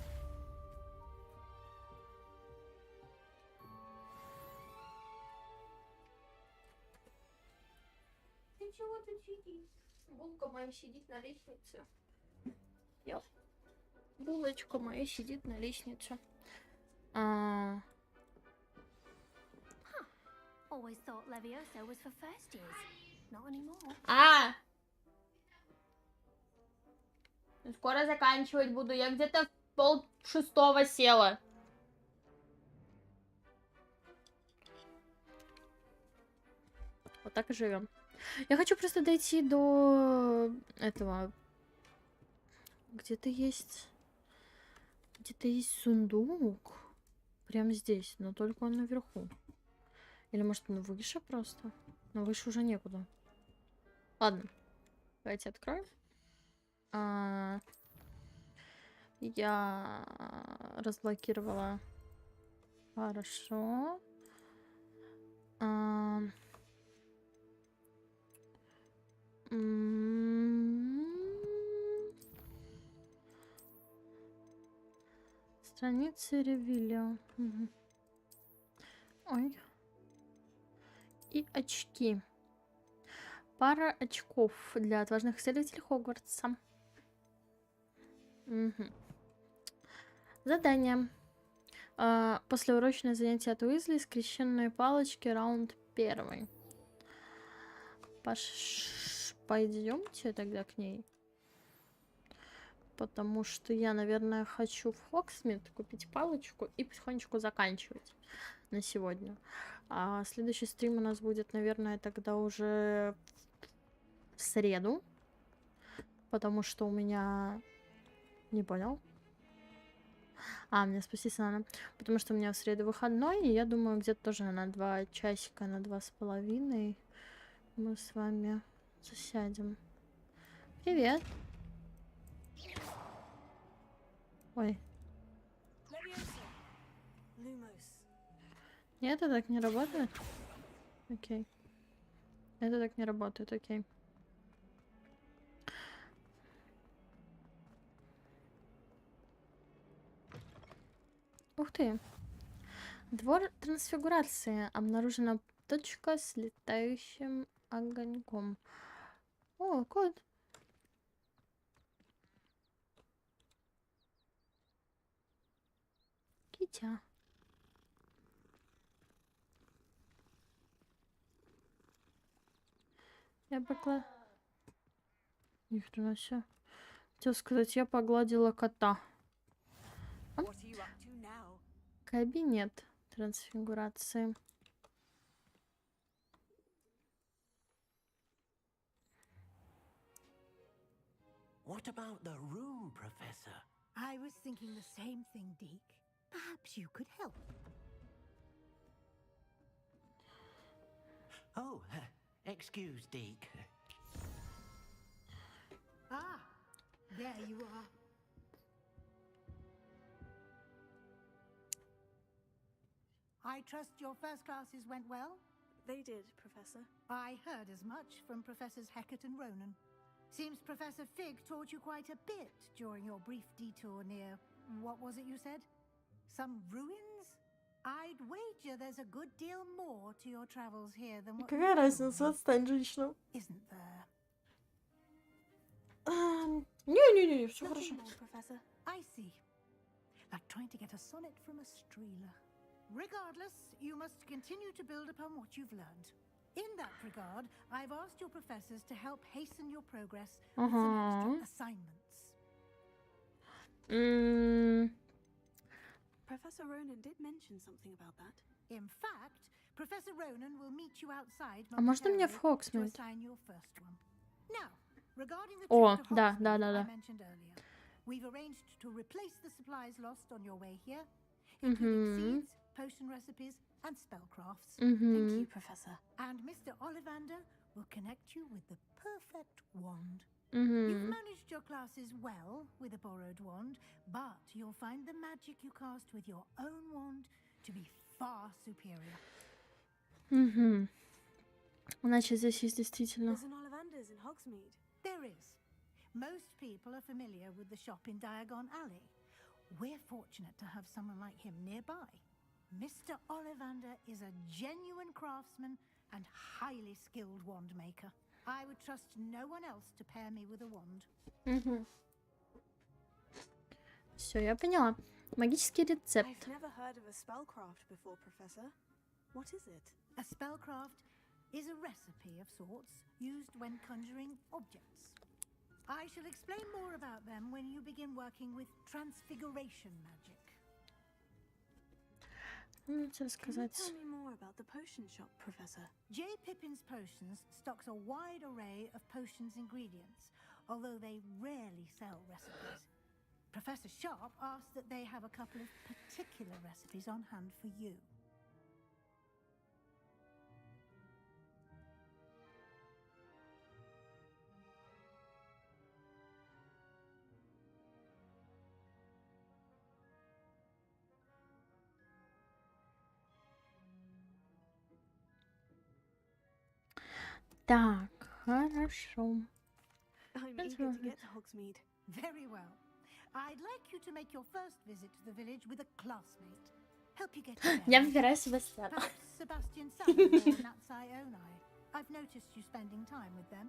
Ты чего тут сидишь? Булка моя сидит на лестнице. Булочка моя сидит на лестнице. Always thought Levioso was for first years. Not anymore. Скоро заканчивать буду. Я где-то в 5:30 села. Вот так и живем. Я хочу просто дойти до этого. Где-то есть сундук. Прямо здесь, но только он наверху. Или может он выше просто? Но выше уже некуда. Ладно. Давайте откроем. Я разблокировала. Хорошо. Так. Страницы Ревилио. Угу. Ой. И очки. Пара очков для отважных исследователей Хогвартса. Угу. Задание. Послеурочное занятие от Уизли. Скрещенные палочки. Раунд 1. Пойдемте тогда к ней. Потому что я, наверное, хочу в Хогсмит купить палочку и потихонечку заканчивать на сегодня. А следующий стрим у нас будет, наверное, тогда уже в среду. Потому что у меня... Не понял? Мне спуститься надо. Потому что у меня в среду выходной, и я думаю, где-то тоже на 2 часика, на 2,5 мы с вами засядем. Привет. Ой. Нет, это так не работает? Окей. Это так не работает, окей. Ух ты. Двор трансфигурации. Обнаружена точка с летающим огоньком. О, кот. Китя. Я покла... Ни хрена себе. Хотел сказать, я погладила кота. Кабинет трансфигурации. What about the room, Professor? I was thinking the same thing, Deke. Perhaps you could help. Oh, excuse, Deke. There you are. I trust your first classes went well? They did, Professor. I heard as much from Professors Hecat and Ronan. Seems Professor Fig taught you quite a bit during your brief detour near... What was it you said? Some ruins? I'd wager there's a good deal more to your travels here than what... Какая разница? Отстань, женщина. Isn't there? Не, все хорошо. Professor. I see. Like trying to get a sonnet from a streeler. Regardless, you must continue to build upon what you've learned. In that regard, I've asked your professors to help hasten your progress with some extra assignments. Professor Ronan did mention something about that. In fact, Professor Ronan will meet you outside можно мне в to Хогсмит? assign your first one. Now, regarding the О, trip to да. I mentioned earlier, we've arranged to replace the supplies lost on your way here, including seeds, potion recipes, and spellcrafts. Thank you, Professor. And Mr. Ollivander will connect you with the perfect wand. You've managed your classes well with a borrowed wand, but you'll find the magic you cast with your own wand to be far superior. Значит, здесь есть действительно... There's an Ollivander's in Hogsmeade. There is. Most people are familiar with the shop in Diagon Alley. We're fortunate to have someone like him nearby. Mr. Ollivander is a genuine craftsman and highly skilled wand maker. I would trust no one else to pair me with a wand. Все, я поняла. Магический рецепт. I've never heard of a spellcraft before, Professor. What is it? A spellcraft is a recipe of sorts used when conjuring objects. I shall explain more about them when you begin working with transfiguration magic. Can you tell me more about the potion shop, Professor? J. Pippin's Potions stocks a wide array of potions ingredients, although they rarely sell recipes. Professor Sharp asked that they have a couple of particular recipes on hand for you. Так. Хорошо. I'm eager to get to Hogsmeade. Very well. I'd like you to make your first visit to the village with a classmate. Help you get there. Я выбираю Себастьяна. Perhaps Sebastian Salmon or Natsai Onai. I've noticed you spending time with them.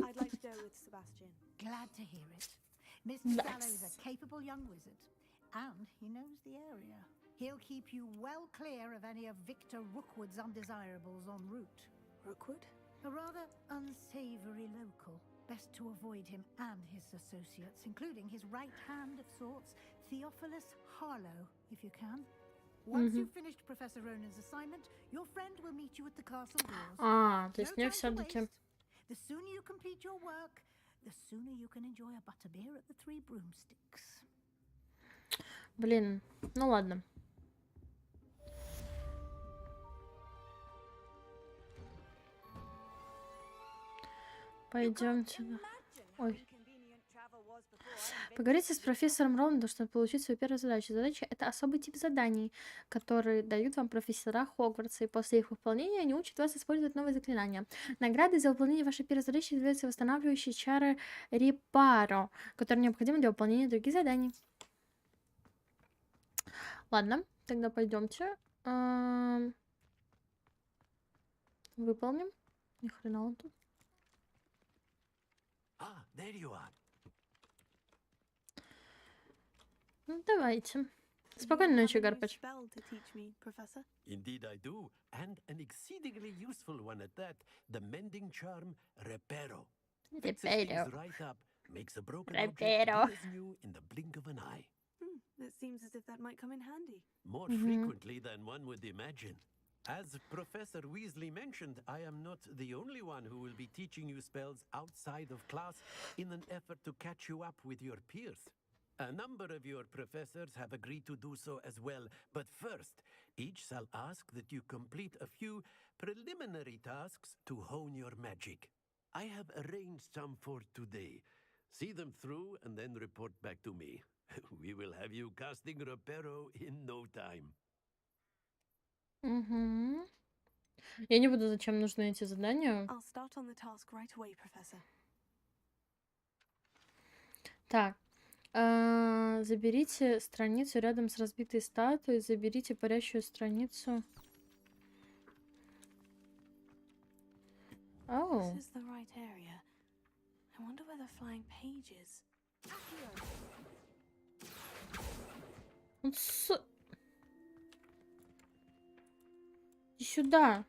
I'd like to go with Sebastian. Glad to hear it. Mr. Sallow is a capable young wizard, and he knows the area. He'll keep you well clear of any of Victor Rookwood's undesirables en route. Rookwood? A rather unsavory local. Best to avoid him and his associates, including his right hand of sorts, Theophilus Harlow, if you can. Once you've finished Professor Ronan's assignment, your friend will meet you at the castle doors. То есть мне все-таки... The sooner you complete your work, the sooner you can enjoy a butterbeer at the Three Broomsticks. Блин, ну ладно. Пойдемте. Ой. Поговорите с профессором Роландом, чтобы получить свою первую задачу. Задача — это особый тип заданий, которые дают вам профессора Хогвартса, и после их выполнения они учат вас использовать новые заклинания. Наградой за выполнение вашей первой задачи являются восстанавливающие чары Репаро, которые необходимы для выполнения других заданий. Ладно, тогда пойдемте. Выполним. Ни хрена он тут. There you are. Ну, давайте. Спокойной ночи, Гарпач. Indeed I do, and an exceedingly useful one at that. The mending charm Reparo. Reparo. Right up, makes a broken Reparo. object as new in the blink of an eye. It seems as if that might come in handy. More frequently than one would imagine. As Professor Weasley mentioned, I am not the only one who will be teaching you spells outside of class in an effort to catch you up with your peers. A number of your professors have agreed to do so as well, but first, each shall ask that you complete a few preliminary tasks to hone your magic. I have arranged some for today. See them through and then report back to me. We will have you casting Reparo in no time. Угу. Я не буду, зачем нужны эти задания. I'll start on the task right away, Professor. Так. Заберите страницу рядом с разбитой статуей. Заберите парящую страницу. Oh. This is the right area. I wonder where the flying page is. Иди сюда.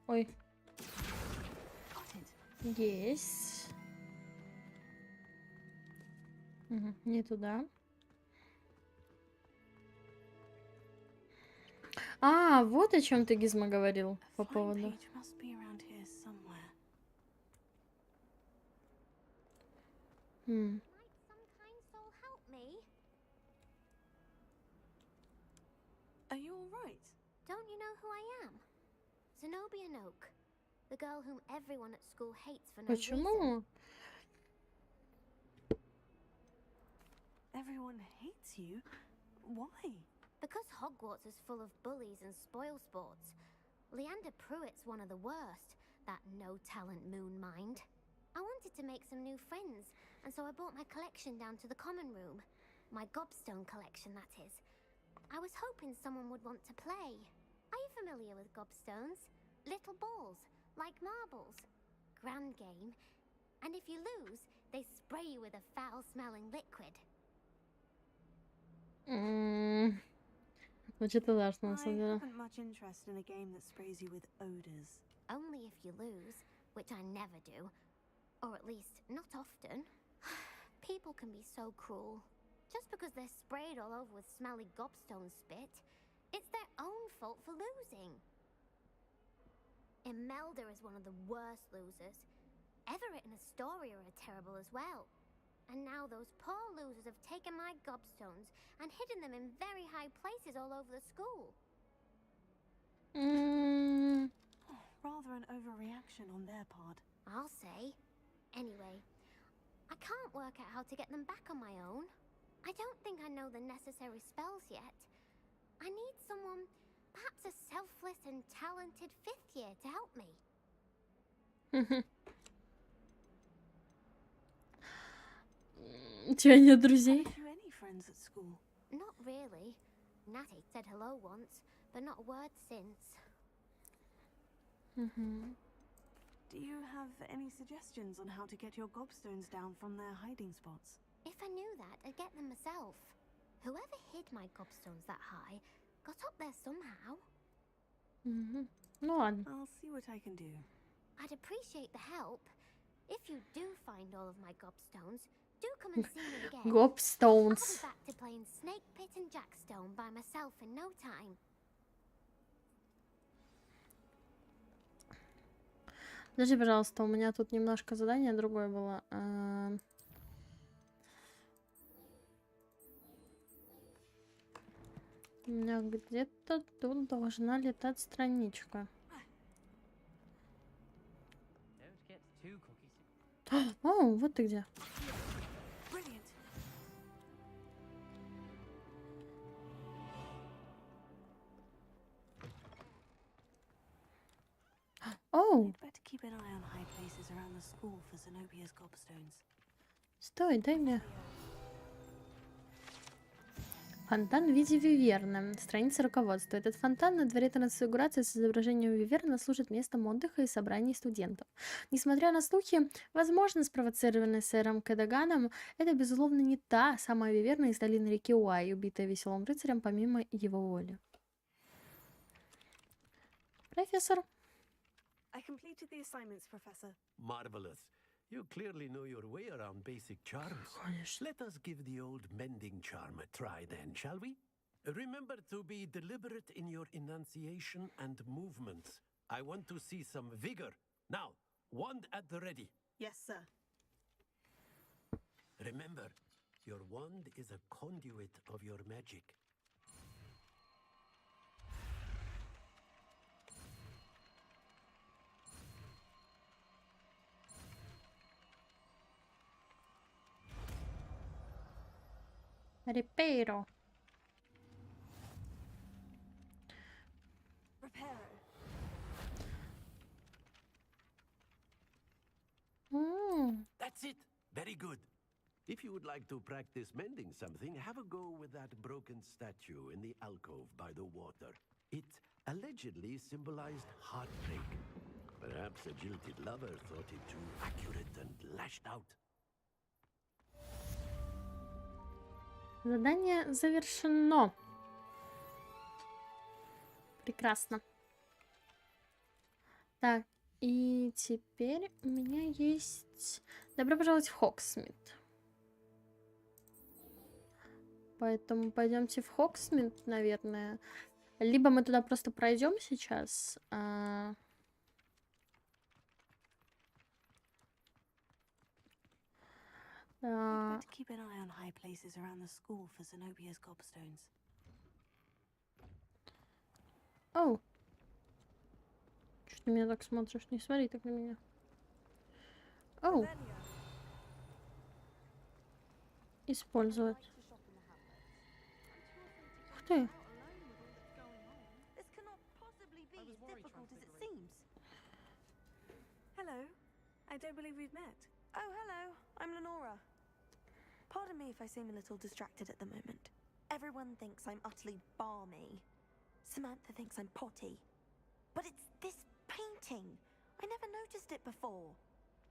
Ой. Есть. Угу, не туда. А, вот о чем ты, Гизма, говорил по поводу. Are you all right? Don't you know who I am? Zenobia Noak, the girl whom everyone at school hates for no reason. Почему? Everyone hates you? Why? Because Hogwarts is full of bullies and spoil sports. Leander Pruitt's one of the worst, that no-talent moon mind. I wanted to make some new friends, and so I brought my collection down to the common room. My gobstone collection, that is. I was hoping someone would want to play. Are you familiar with gobstones? Little balls, like marbles. Grand game. And if you lose, they spray you with a foul-smelling liquid. I haven't much interest in a game that sprays you with odors. Only if you lose, which I never do. Or at least, not often. People can be so cruel. Just because they're sprayed all over with smelly gobstone spit, it's their own fault for losing. Imelda is one of the worst losers. Everett and Astoria are terrible as well. And now those poor losers have taken my gobstones and hidden them in very high places all over the school. Rather an overreaction on their part. I'll say. Anyway, I can't work out how to get them back on my own. I don't think I know the necessary spells yet. I need someone, perhaps a selfless and talented fifth year to help me. У тебя нет друзей? Have you any friends at school? Not really. Natty said hello once, but not a word since. Do you have any suggestions on how to get your gobstones down from their hiding spots? If I knew that, I'd get them myself. Whoever hid my gobstones that high got up there somehow. Ну ладно. I'll see what I can do. I'd appreciate the help. If you do find all of my gobstones, do come and see me again. Gobstones. I'll be back to playing Snake Pit and Jackstone by myself in no time. Подожди, пожалуйста, у меня тут немножко задание другое было. У меня где-то тут должна летать страничка. О, вот ты где. Оу. Стой, дай мне. Фонтан в виде виверны. Страница руководства. Этот фонтан на дворе трансфигурации с изображением виверны служит местом отдыха и собраний студентов. Несмотря на слухи, возможно, спровоцированные сэром Кэдаганом, это, безусловно, не та самая виверна из долины реки Уай, убитая веселым рыцарем помимо его воли. Профессор. I completed the assignments, Professor. Marvelous. You clearly know your way around basic charms. Let us give the old mending charm a try then, shall we? Remember to be deliberate in your enunciation and movements. I want to see some vigor. Now, wand at the ready. Yes, sir. Remember, your wand is a conduit of your magic. Reparo. That's it. Very good. If you would like to practice mending something, have a go with that broken statue in the alcove by the water. It allegedly symbolized heartbreak. Perhaps a jilted lover thought it too accurate and lashed out. Задание завершено. Прекрасно. Так, и теперь у меня есть... Добро пожаловать в Хогсмит. Поэтому пойдемте в Хогсмит, наверное. Либо мы туда просто пройдем сейчас. Keep an eye on high places around the school for Zenobia's gobstones. Оу. Что ты меня так смотришь? Не смотри так на меня. Оу. Использовать. Ух ты. This cannot possibly be as difficult as it seems. Hello. I don't believe we've met. Oh, hello. I'm Lenora. Pardon me if I seem a little distracted at the moment. Everyone thinks I'm utterly balmy. Samantha thinks I'm potty. But it's this painting. I never noticed it before.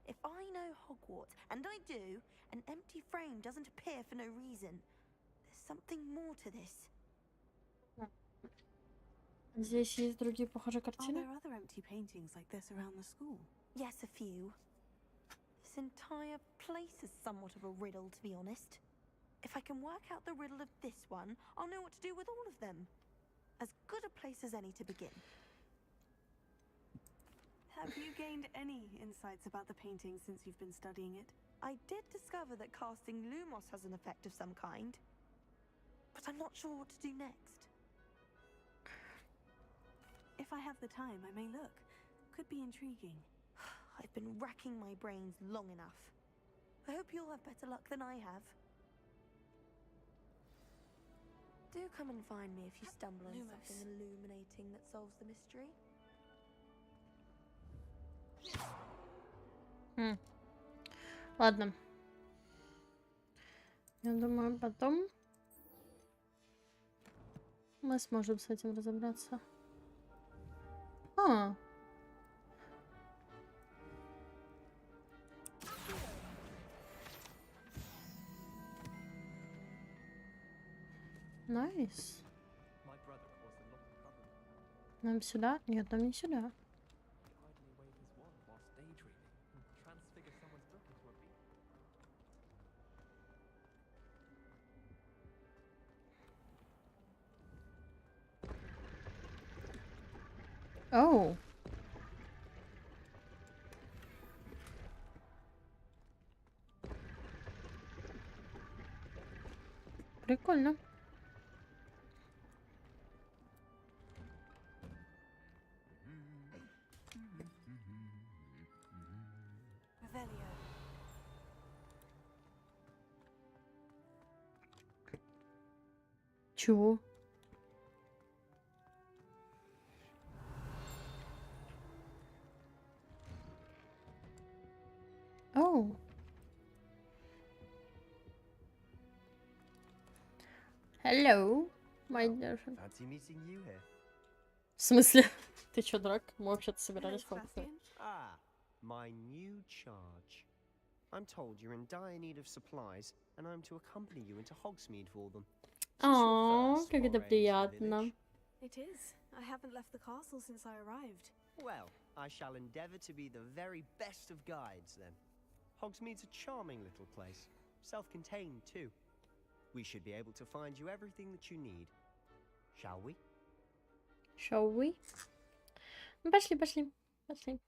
If I know Hogwarts, and I do, an empty frame doesn't appear for no reason. There's something more to this. Здесь есть другие похожие Are картины? there other empty paintings like this around the school? Yes, a few. This entire place is somewhat of a riddle, to be honest. If I can work out the riddle of this one, I'll know what to do with all of them. As good a place as any to begin. Have you gained any insights about the painting since you've been studying it? I did discover that casting Lumos has an effect of some kind. But I'm not sure what to do next. If I have the time, I may look. Could be intriguing. I've been racking my brains long enough. I hope you'll have better luck than I have. Do come and find me if you stumble on something illuminating that solves the mystery. Ладно. Я думаю, потом мы сможем с этим разобраться. Найс. Нам сюда? Нет, нам не сюда. Оу. Прикольно. Чего? Оу. Hello, my dear friend. Fancy meeting you here. В смысле? Ты чё, дурак? Мы вообще-то собирались в Хогвартсе. Ah, my new charge. I'm told you're in dire need of supplies, and I'm to accompany you into Hogsmeade for them. О, как это приятно. It is. I haven't left the castle since I arrived. Well, I shall endeavour to be the very best of guides then. Hogsmeade's a charming little place, self-contained too. We should be able to find you everything that you need. Shall we? Shall we? Ну, пошли, пошли, пошли.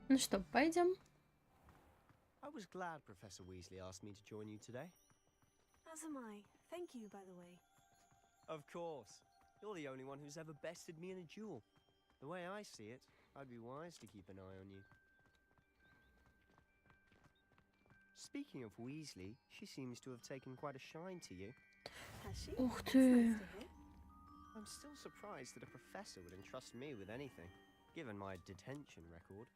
Ну что, пойдем? I was glad Professor Weasley asked me to join you today. As am I. Thank you, by the way. Of course. You're the only one who's ever bested me in a duel. The way I see it, I'd be wise to keep an eye on you. Speaking of Weasley, she seems to have taken quite a shine to you. Has she? Ух That's ты. nice to hear. I'm still surprised that a professor would entrust me with anything, given my detention record.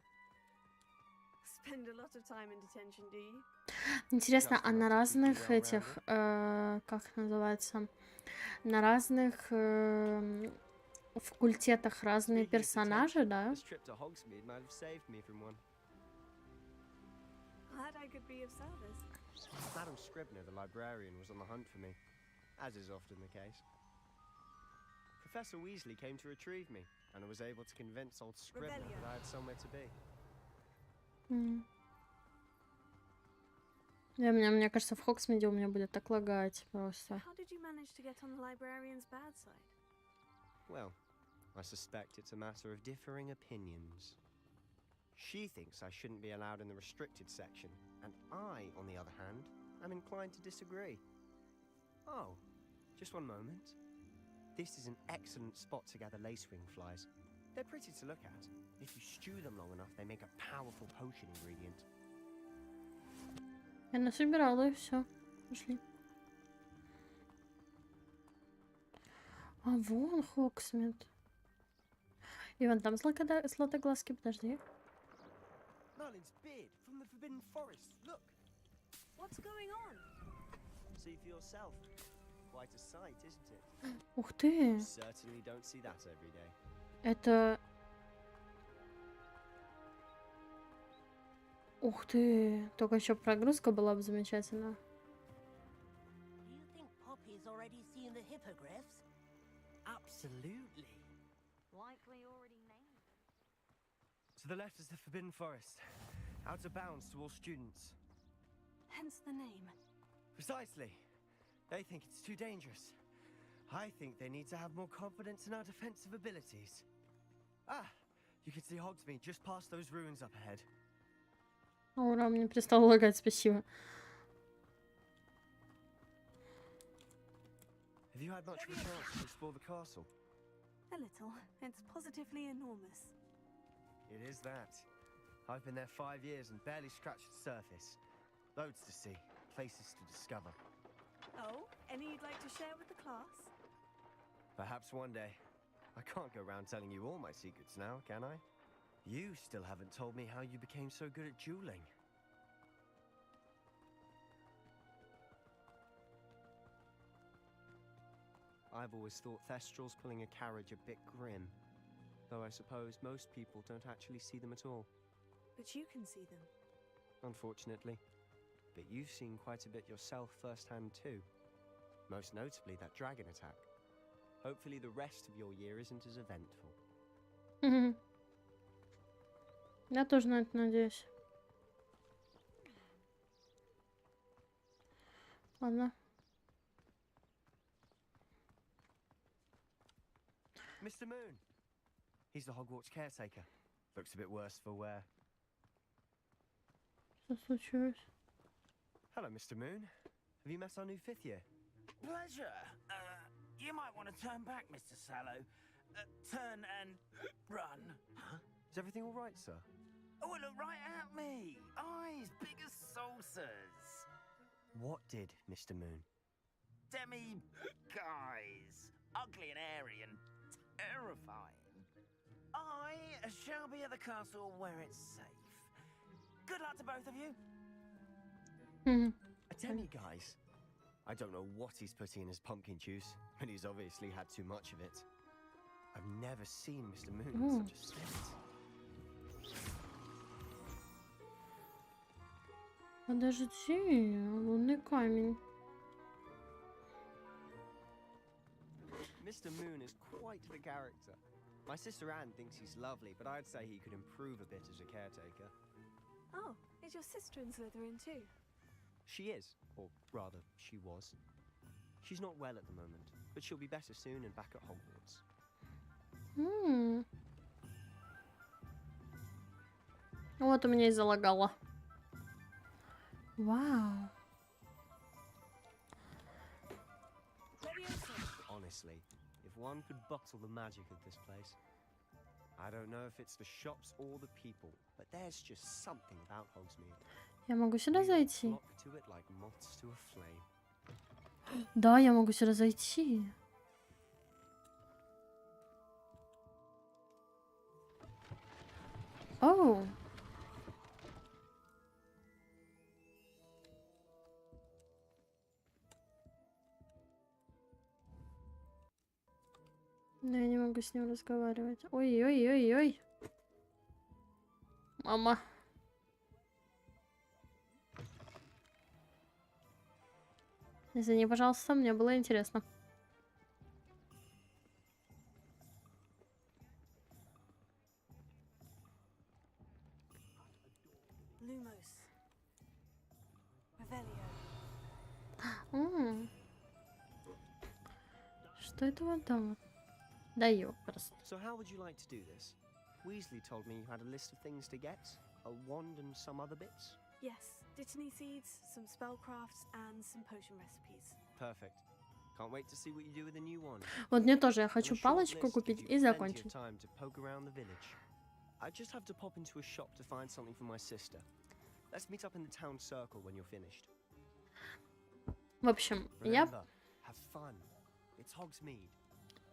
Spend a lot of time in detention, do you? Интересно, а на разных этих, как называется, на разных факультетах разные персонажи, да? This trip to Hogsmeade might have saved me from one. Glad I could be of service. Madam Scribner, the librarian, was on the hunt for me, as is often the case. Professor Weasley came to retrieve me, and I was able to convince old Scribner that I had somewhere to be. Да, мне кажется, в Хогсмиде у меня будет так лагать просто. How did you manage to get on the librarian's bad side? Well, I suspect it's a matter of differing opinions. She thinks I shouldn't be allowed in the restricted section, and I, on the other hand, am inclined to disagree. Oh, just one moment. This is an excellent spot to gather lacewing flies. They're pretty to look at. If you stew them long enough, they make a powerful potion ingredient. Я насобирала и все. Пошли. А вон Хоксмит. И вон там златоглазки, подожди. Merlin's beard from the Forbidden Forest. Look. What's going on? See for yourself. Quite a sight, isn't it? Ух ты. You certainly don't see that every day. Это... Ух ты. Только еще прогрузка была бы замечательна. Do you think Poppy's already seen the hippogriffs? Absolutely. Likely already named them. To the left is the Forbidden Forest. Out of bounds to all students. Hence the name. Precisely. They think it's too dangerous. I think they need to have more confidence in our defensive abilities. Ah, you can see Hogsmeade just past those ruins up ahead. Ура, мне перестало лагать, спасибо. Have you had much of a chance to explore the castle? A little. It's positively enormous. It is that. I've been there 5 years and barely scratched the surface. Loads to see, places to discover. Oh, any you'd like to share with the class? Perhaps one day. I can't go around telling you all my secrets now, can I? You still haven't told me how you became so good at dueling. I've always thought Thestrals pulling a carriage a bit grim. Though I suppose most people don't actually see them at all. But you can see them. Unfortunately. But you've seen quite a bit yourself firsthand too. Most notably that dragon attack. Hopefully the rest of your year isn't as eventful. Я тоже на это надеюсь. Ладно. Mr. Moon. He's the Hogwarts caretaker. Looks a bit worse for wear. Что случилось? Hello, Mr. Moon. Have you met our new 5th year? Pleasure. You might want to turn back, Mr. Sallow. Turn and run. Huh? Is everything all right, sir? Oh, look right at me. Eyes big as saucers. What did, Mr. Moon? Guys. Ugly and airy and terrifying. I shall be at the castle where it's safe. Good luck to both of you. A demi, guys. I don't know what he's putting in his pumpkin juice, but he's obviously had too much of it. I've never seen Mr. Moon in such a state. Подожди, лунный камень. Mr. Moon is quite the character. My sister Anne thinks he's lovely, but I'd say he could improve a bit as a caretaker. Oh, is your sister in Slytherin too? She is, or rather, she was. She's not well at the moment, but she'll be better soon and back at Hogwarts. Вот у меня и залагало. Вау. Honestly, if one could bottle the magic of this place. I don't know if it's the shops or the people, but there's just something about Hogsmeade. Я могу сюда зайти? Flock to it like moths to a flame. Да, я могу сюда зайти. Оу. Но я не могу с ним разговаривать. Ой-ой-ой-ой. Мама. Извини, пожалуйста, мне было интересно. Lumos. Revelio. Что это вот там? Даю просто. So how would you like to do this? Weasley told me you had a list of things to get, a wand and some other bits. Yes, Dittany seeds, some spellcrafts, and some potion recipes. Perfect. Can't wait to see what you do with the new one. Вот мне тоже, я хочу палочку купить и закончить. I just have to pop into a shop to find something for my sister. Let's meet up in the town circle when you're finished. В общем, я... Have fun. It's Hogsmeade.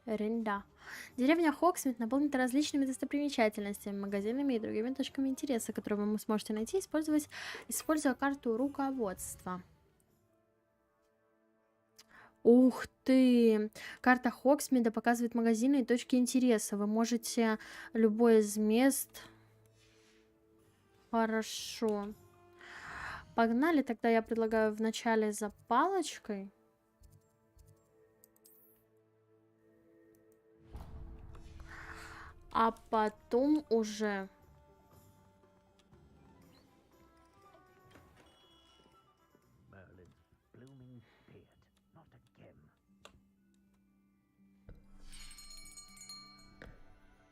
Ренда. Деревня Хогсмит наполнена различными достопримечательностями, магазинами и другими точками интереса, которые вы сможете найти, используя карту руководства. Ух ты! Карта Хогсмида показывает магазины и точки интереса. Вы можете любой из мест... Хорошо. Погнали, тогда я предлагаю вначале за палочкой. А потом уже...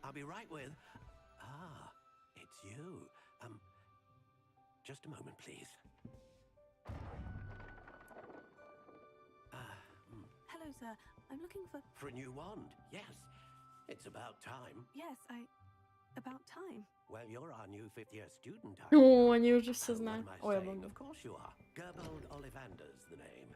I'll be right with... Ah, it's you. Just a moment, please. Hello, sir. I'm looking for... For a new wand, yes. It's about time. Yes, about time. Well, you're our new fifth-year student, О, они уже все What знают. am I Ой, saying? Of course you are. Gerbold Ollivander's the name.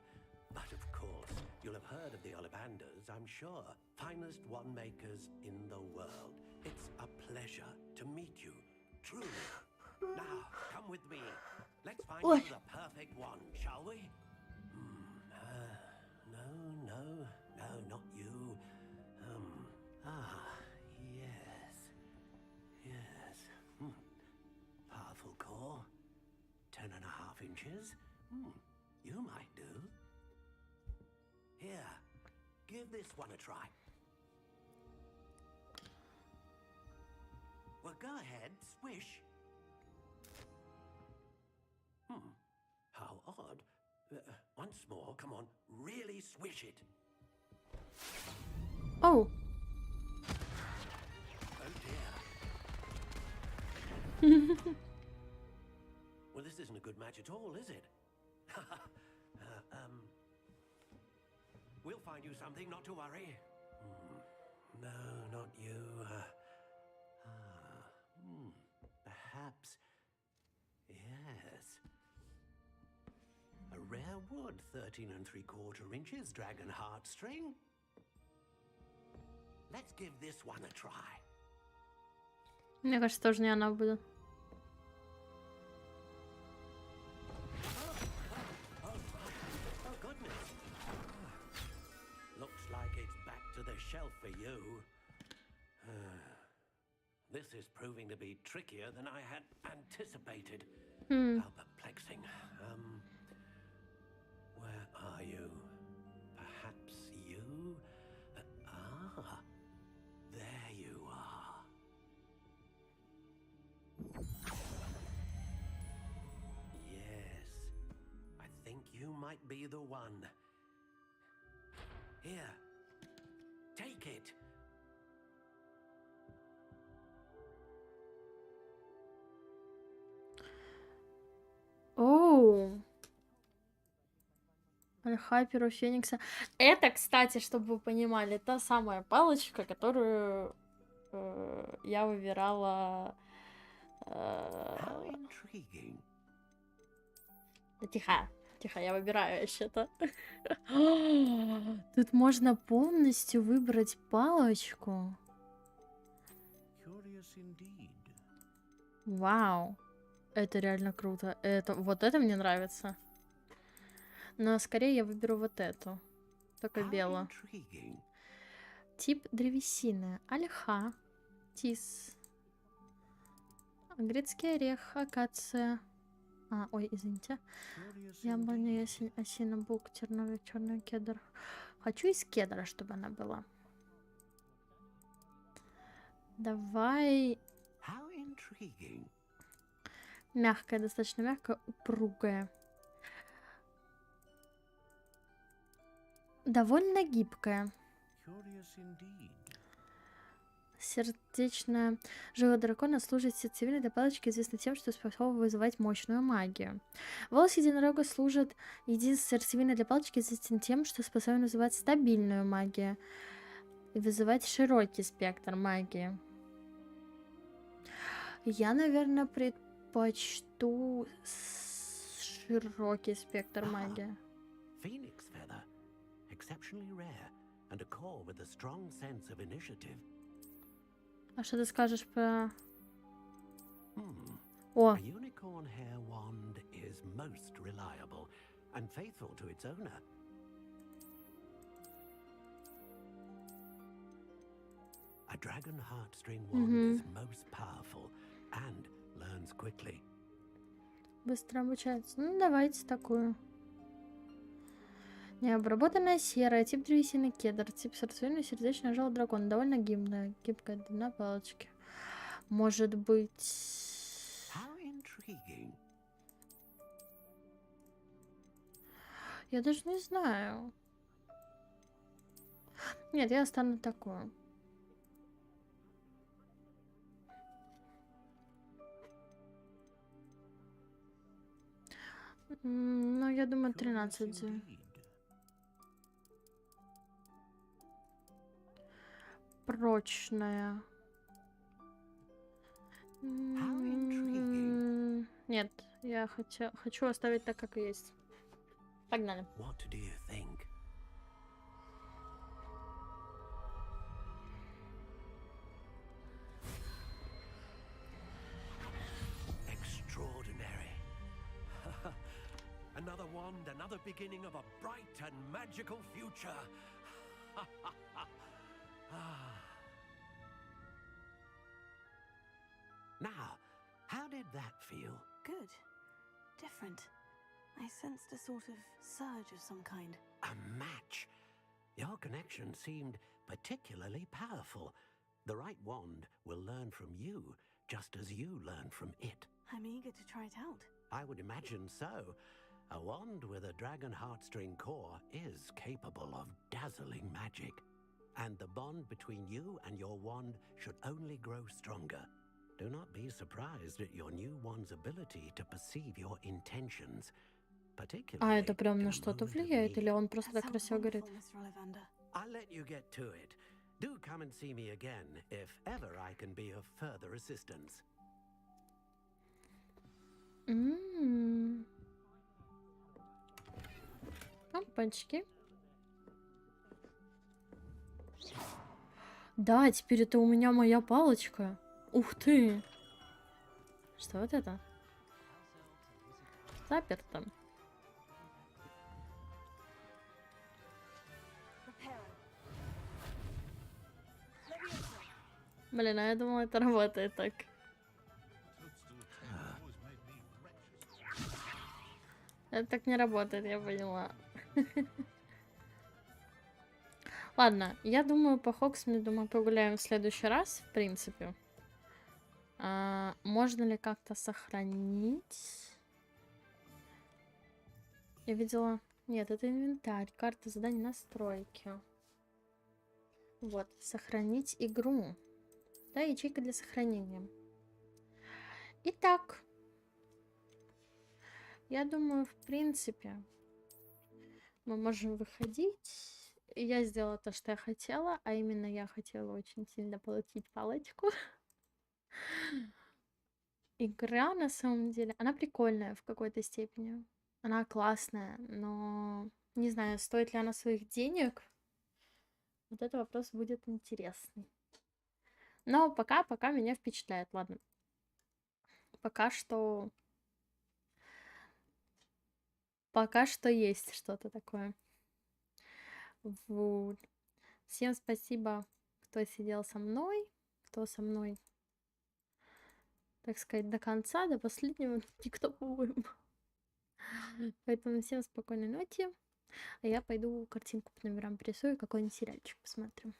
But of course, you'll have heard of the Ollivanders, I'm sure. Finest wand-makers in the world. It's a pleasure to meet you, truly. Now, come with me. Let's find you the perfect wand, shall we? No, not you. Yes. Powerful core. 10.5 inches. You might do. Here, give this one a try. Well, go ahead, swish. How odd. Once more, come on, really swish it. Oh. Oh dear. Well, this isn't a good match at all, is it? We'll find you something, not to worry. No, not you. Perhaps. Yes. A rare wood, 13 3/4 inches, dragon heartstring. Let's give this one a try. Мне кажется, тоже не она будет. Oh, goodness. Looks like it's back to the shelf for you. This is proving to be trickier than I had anticipated. How perplexing. Where are you? Perhaps you? There you are. Yes, I think you might be the one. Here, take it. Оу. Альха, перо Феникса. Это, кстати, чтобы вы понимали, та самая палочка, которую я выбирала... Да тихо, я выбираю вообще-то. Тут можно полностью выбрать палочку. Вау. Это реально круто. Вот это мне нравится. Но скорее я выберу вот эту. Только белую. Тип древесины. Ольха. Тис. Грецкий орех. Акация. Ой, извините. Яблоня, ясень, осина, бук, терновик, черный кедр. Хочу из кедра, чтобы она была. Давай. Мягкая, достаточно мягкая, упругая. Довольно гибкая. Сердечная жила дракона служит сердцевиной для палочки, известна тем, что способна вызывать мощную магию. Волос единорога служит единственной сердцевиной для палочки, известен тем, что способен вызывать стабильную магию и вызывать широкий спектр магии. Я, наверное, предпочту широкий спектр магии. Phoenix feather, exceptionally rare. and a core with a strong sense of initiative. А что ты скажешь про... О, A unicorn hair wand is most reliable and faithful to its owner. A dragon heartstring wand is most powerful and learns quickly. быстро обучается. Ну, давайте такую. Необработанная серая, тип древесины кедр, тип сердцевины, сердечная жало дракона. Довольно гибкая длина палочки. Может быть... How intriguing. Я даже не знаю. Нет, я остану такую. Ну, я думаю, 13. Прочная. Нет, я хочу оставить так, как и есть. Погнали. What do you think? Extraordinary. Another wand, another beginning of a bright and magical future. Now, how did that feel? Good. Different. I sensed a sort of surge of some kind. A match. Your connection seemed particularly powerful. The right wand will learn from you, just as you learn from it. I'm eager to try it out. I would imagine so. A wand with a dragon heartstring core is capable of dazzling magic. And the bond between you and your wand should only grow stronger. Do not be surprised at your new wand's ability to perceive your intentions. А это прям на что-то влияет, или он просто так красиво говорит? I'll let you get to it. Do come and see me again if ever I can be of further assistance. Опачки. Да, теперь это у меня моя палочка. Ух ты! Что вот это? Заперто. Блин, а я думала, это работает так. Это так не работает, я поняла. Ладно, я думаю, по Хогсмиду мы погуляем в следующий раз, в принципе. Можно ли как-то сохранить? Я видела... Нет, это инвентарь, карта заданий, настройки. Вот, сохранить игру. Да, ячейка для сохранения. Итак, я думаю, в принципе, мы можем выходить. Я сделала то, что я хотела, а именно я хотела очень сильно получить палочку. Игра, на самом деле, она прикольная в какой-то степени. Она классная, но не знаю, стоит ли она своих денег. Вот это вопрос будет интересный. Но пока меня впечатляет, ладно. Пока что есть что-то такое. Вот. Всем спасибо, кто сидел со мной, кто со мной, так сказать, до конца, до последнего, никто, по-моему. Поэтому всем спокойной ночи. А я пойду картинку по номерам порисую, какой-нибудь сериальчик посмотрим.